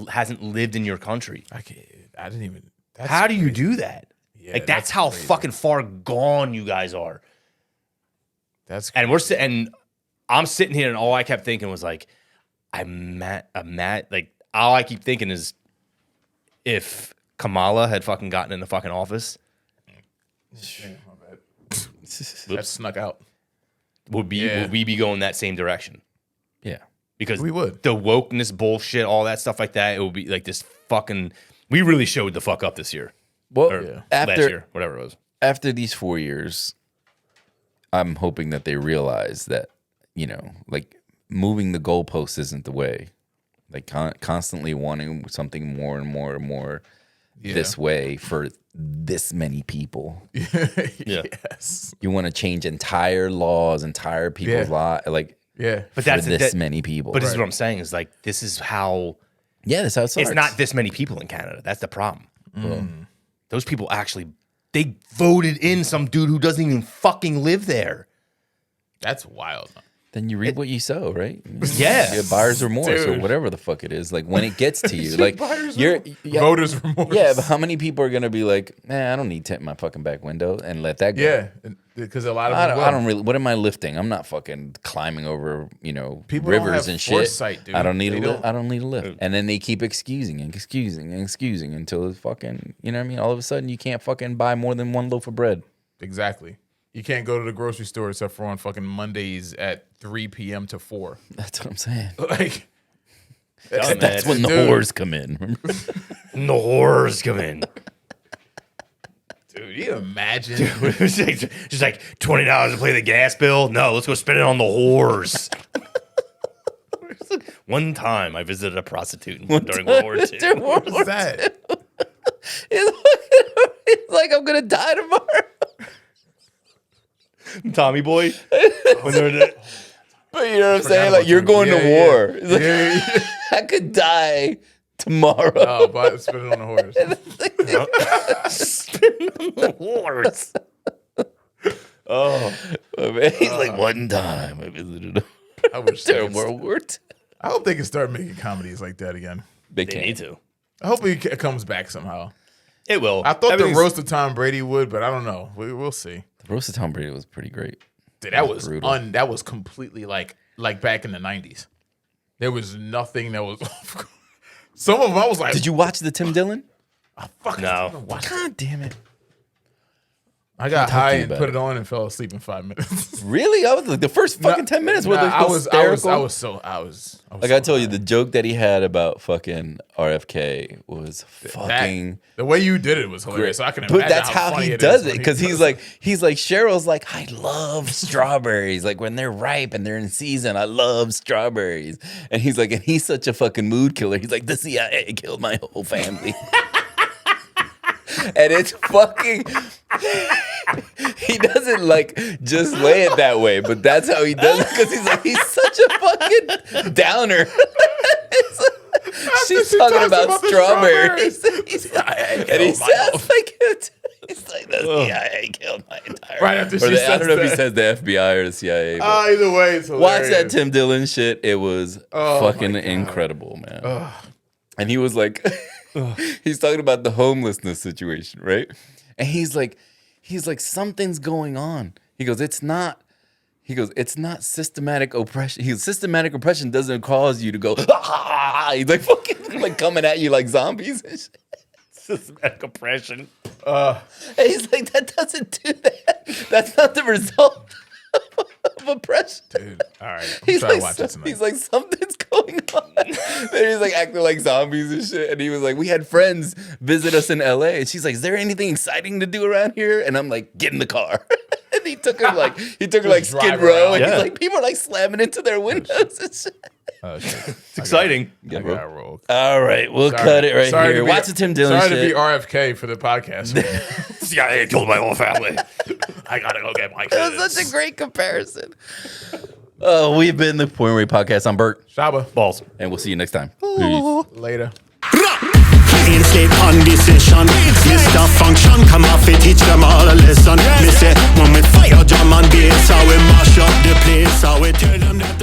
hasn't lived in your country? I didn't even. That's How do you crazy. do that? Yeah, Like that's how crazy. fucking far gone you guys are. That's And I'm sitting here, and all I kept thinking was like, I'm mad. Like all I keep thinking is, if Kamala had fucking gotten in the fucking office, that snuck out. would Yeah. we be going that same direction? Yeah. Because We would. the wokeness bullshit, all that stuff like that, it would be like this fucking. We really showed the fuck up this year Well, or Yeah. last after year, whatever it was. after these 4 years, I'm hoping that they realize that, like moving the goalposts isn't the way. Like constantly wanting something more and more and more this way for this many people. Yeah. Yes. You want to change entire laws, entire people's Yeah. like Yeah. But for that's this many people. But this is what I'm saying is like this is how Yeah, that's how it starts. it's not this many people in Canada. That's the problem. Those people actually they voted in some dude who doesn't even fucking live there. That's wild. Then you reap what you sow, right? Yeah. You have buyer's remorse or Dude. whatever the fuck it is. Like when it gets to you, like Buyer's you're Voters remorse. Yeah, but how many people are gonna be like, I don't need tint in my fucking back window and let that go? Yeah, because a lot of I them don't, will. I don't really. What am I lifting? I'm not fucking climbing over, People don't rivers have and shit. foresight, dude. I don't need They a lift. don't. I don't need a lift. And then they keep excusing until it's fucking. You know what I mean? All of a sudden, you can't fucking buy more than one loaf of bread. Exactly. You can't go to the grocery store except for on fucking Mondays at 3 p.m. to 4. That's what I'm saying. Like, That's when the Dude. whores come in. And the horrors come in. Dude, you imagine? She's like $20 to play the gas bill. No, let's go spend it on the whores. One time I visited a prostitute during World War II. What was that? It's like I'm gonna die tomorrow. Tommy Boy. When they're But you know what I'm saying? about Like you're you. going Yeah, to yeah. war. It's like, Yeah. I could die tomorrow. Oh, but spit it on the horse. whores. Oh, man. He's like, one time I visited I wish they during could World War II. I hope they can start making comedies like that again. They They can't. need to. I hope it comes back somehow. It will. I thought the Everything's- roast of Tom Brady would, but I don't know. We'll see. The roast of Tom Brady was pretty great. Dude, that was brutal. that was completely like back in the 90s. There was nothing that was. Some of them I was like, Did you watch the Tim Dillon? No. God damn it. I got talk to high you and about put it. it on and fell asleep in 5 minutes. Really? I was like, the first fucking 10 minutes were Nah, hysterical. I was Like I told you, the joke that he had about fucking RFK was fucking the way you did it was hilarious. great. So I can imagine But that's how funny he it does is it when because he he's does like Cheryl's like, I love strawberries. Like when they're ripe and they're in season, I love strawberries. And he's like, and he's such a fucking mood killer. He's like, the CIA killed my whole family. And it's fucking. He doesn't like just lay it that way, but that's how he does it because he's such a fucking downer. She's talking about the strawberries. CIA And he killed my sounds like it. He's like, the CIA killed my entire. Right after Or she I says don't know if he that. says the FBI or the CIA. But Either way, it's hilarious. watch that Tim Dillon shit. It was fucking my God. incredible, man. And he was like, he's talking about the homelessness situation, right? And he's like, something's going on. He goes, it's not systematic oppression. Systematic oppression doesn't cause you to go, ah! He's like fucking like coming at you like zombies and shit. Systematic oppression. And he's like, that doesn't do that. That's not the result of oppression. Dude, all right. I'm He's trying like, to watch it tonight. he's like, something's going on. Then he's like acting like zombies and shit. And he was like, we had friends visit us in LA. And she's like, is there anything exciting to do around here? And I'm like, get in the car. And he took her like drive Skid Row. around. And Yeah. he's like, people are like slamming into their windows and shit. Oh, shit. It's exciting. I got rolled. All right, we'll cut it right here. Watch the Tim Dillon Sorry shit. to be RFK for the podcast. CIA killed my whole family. I gotta go get my That was such a great comparison. We've been the Point Rate Podcast. I'm Bert, Shaba. Balls. and we'll see you next time. Peace. Later. Instate on decision. Mr. Function, come off it, teach them all a lesson. Me say, when we fire drum and bass, how we mash up the place, how we tell them that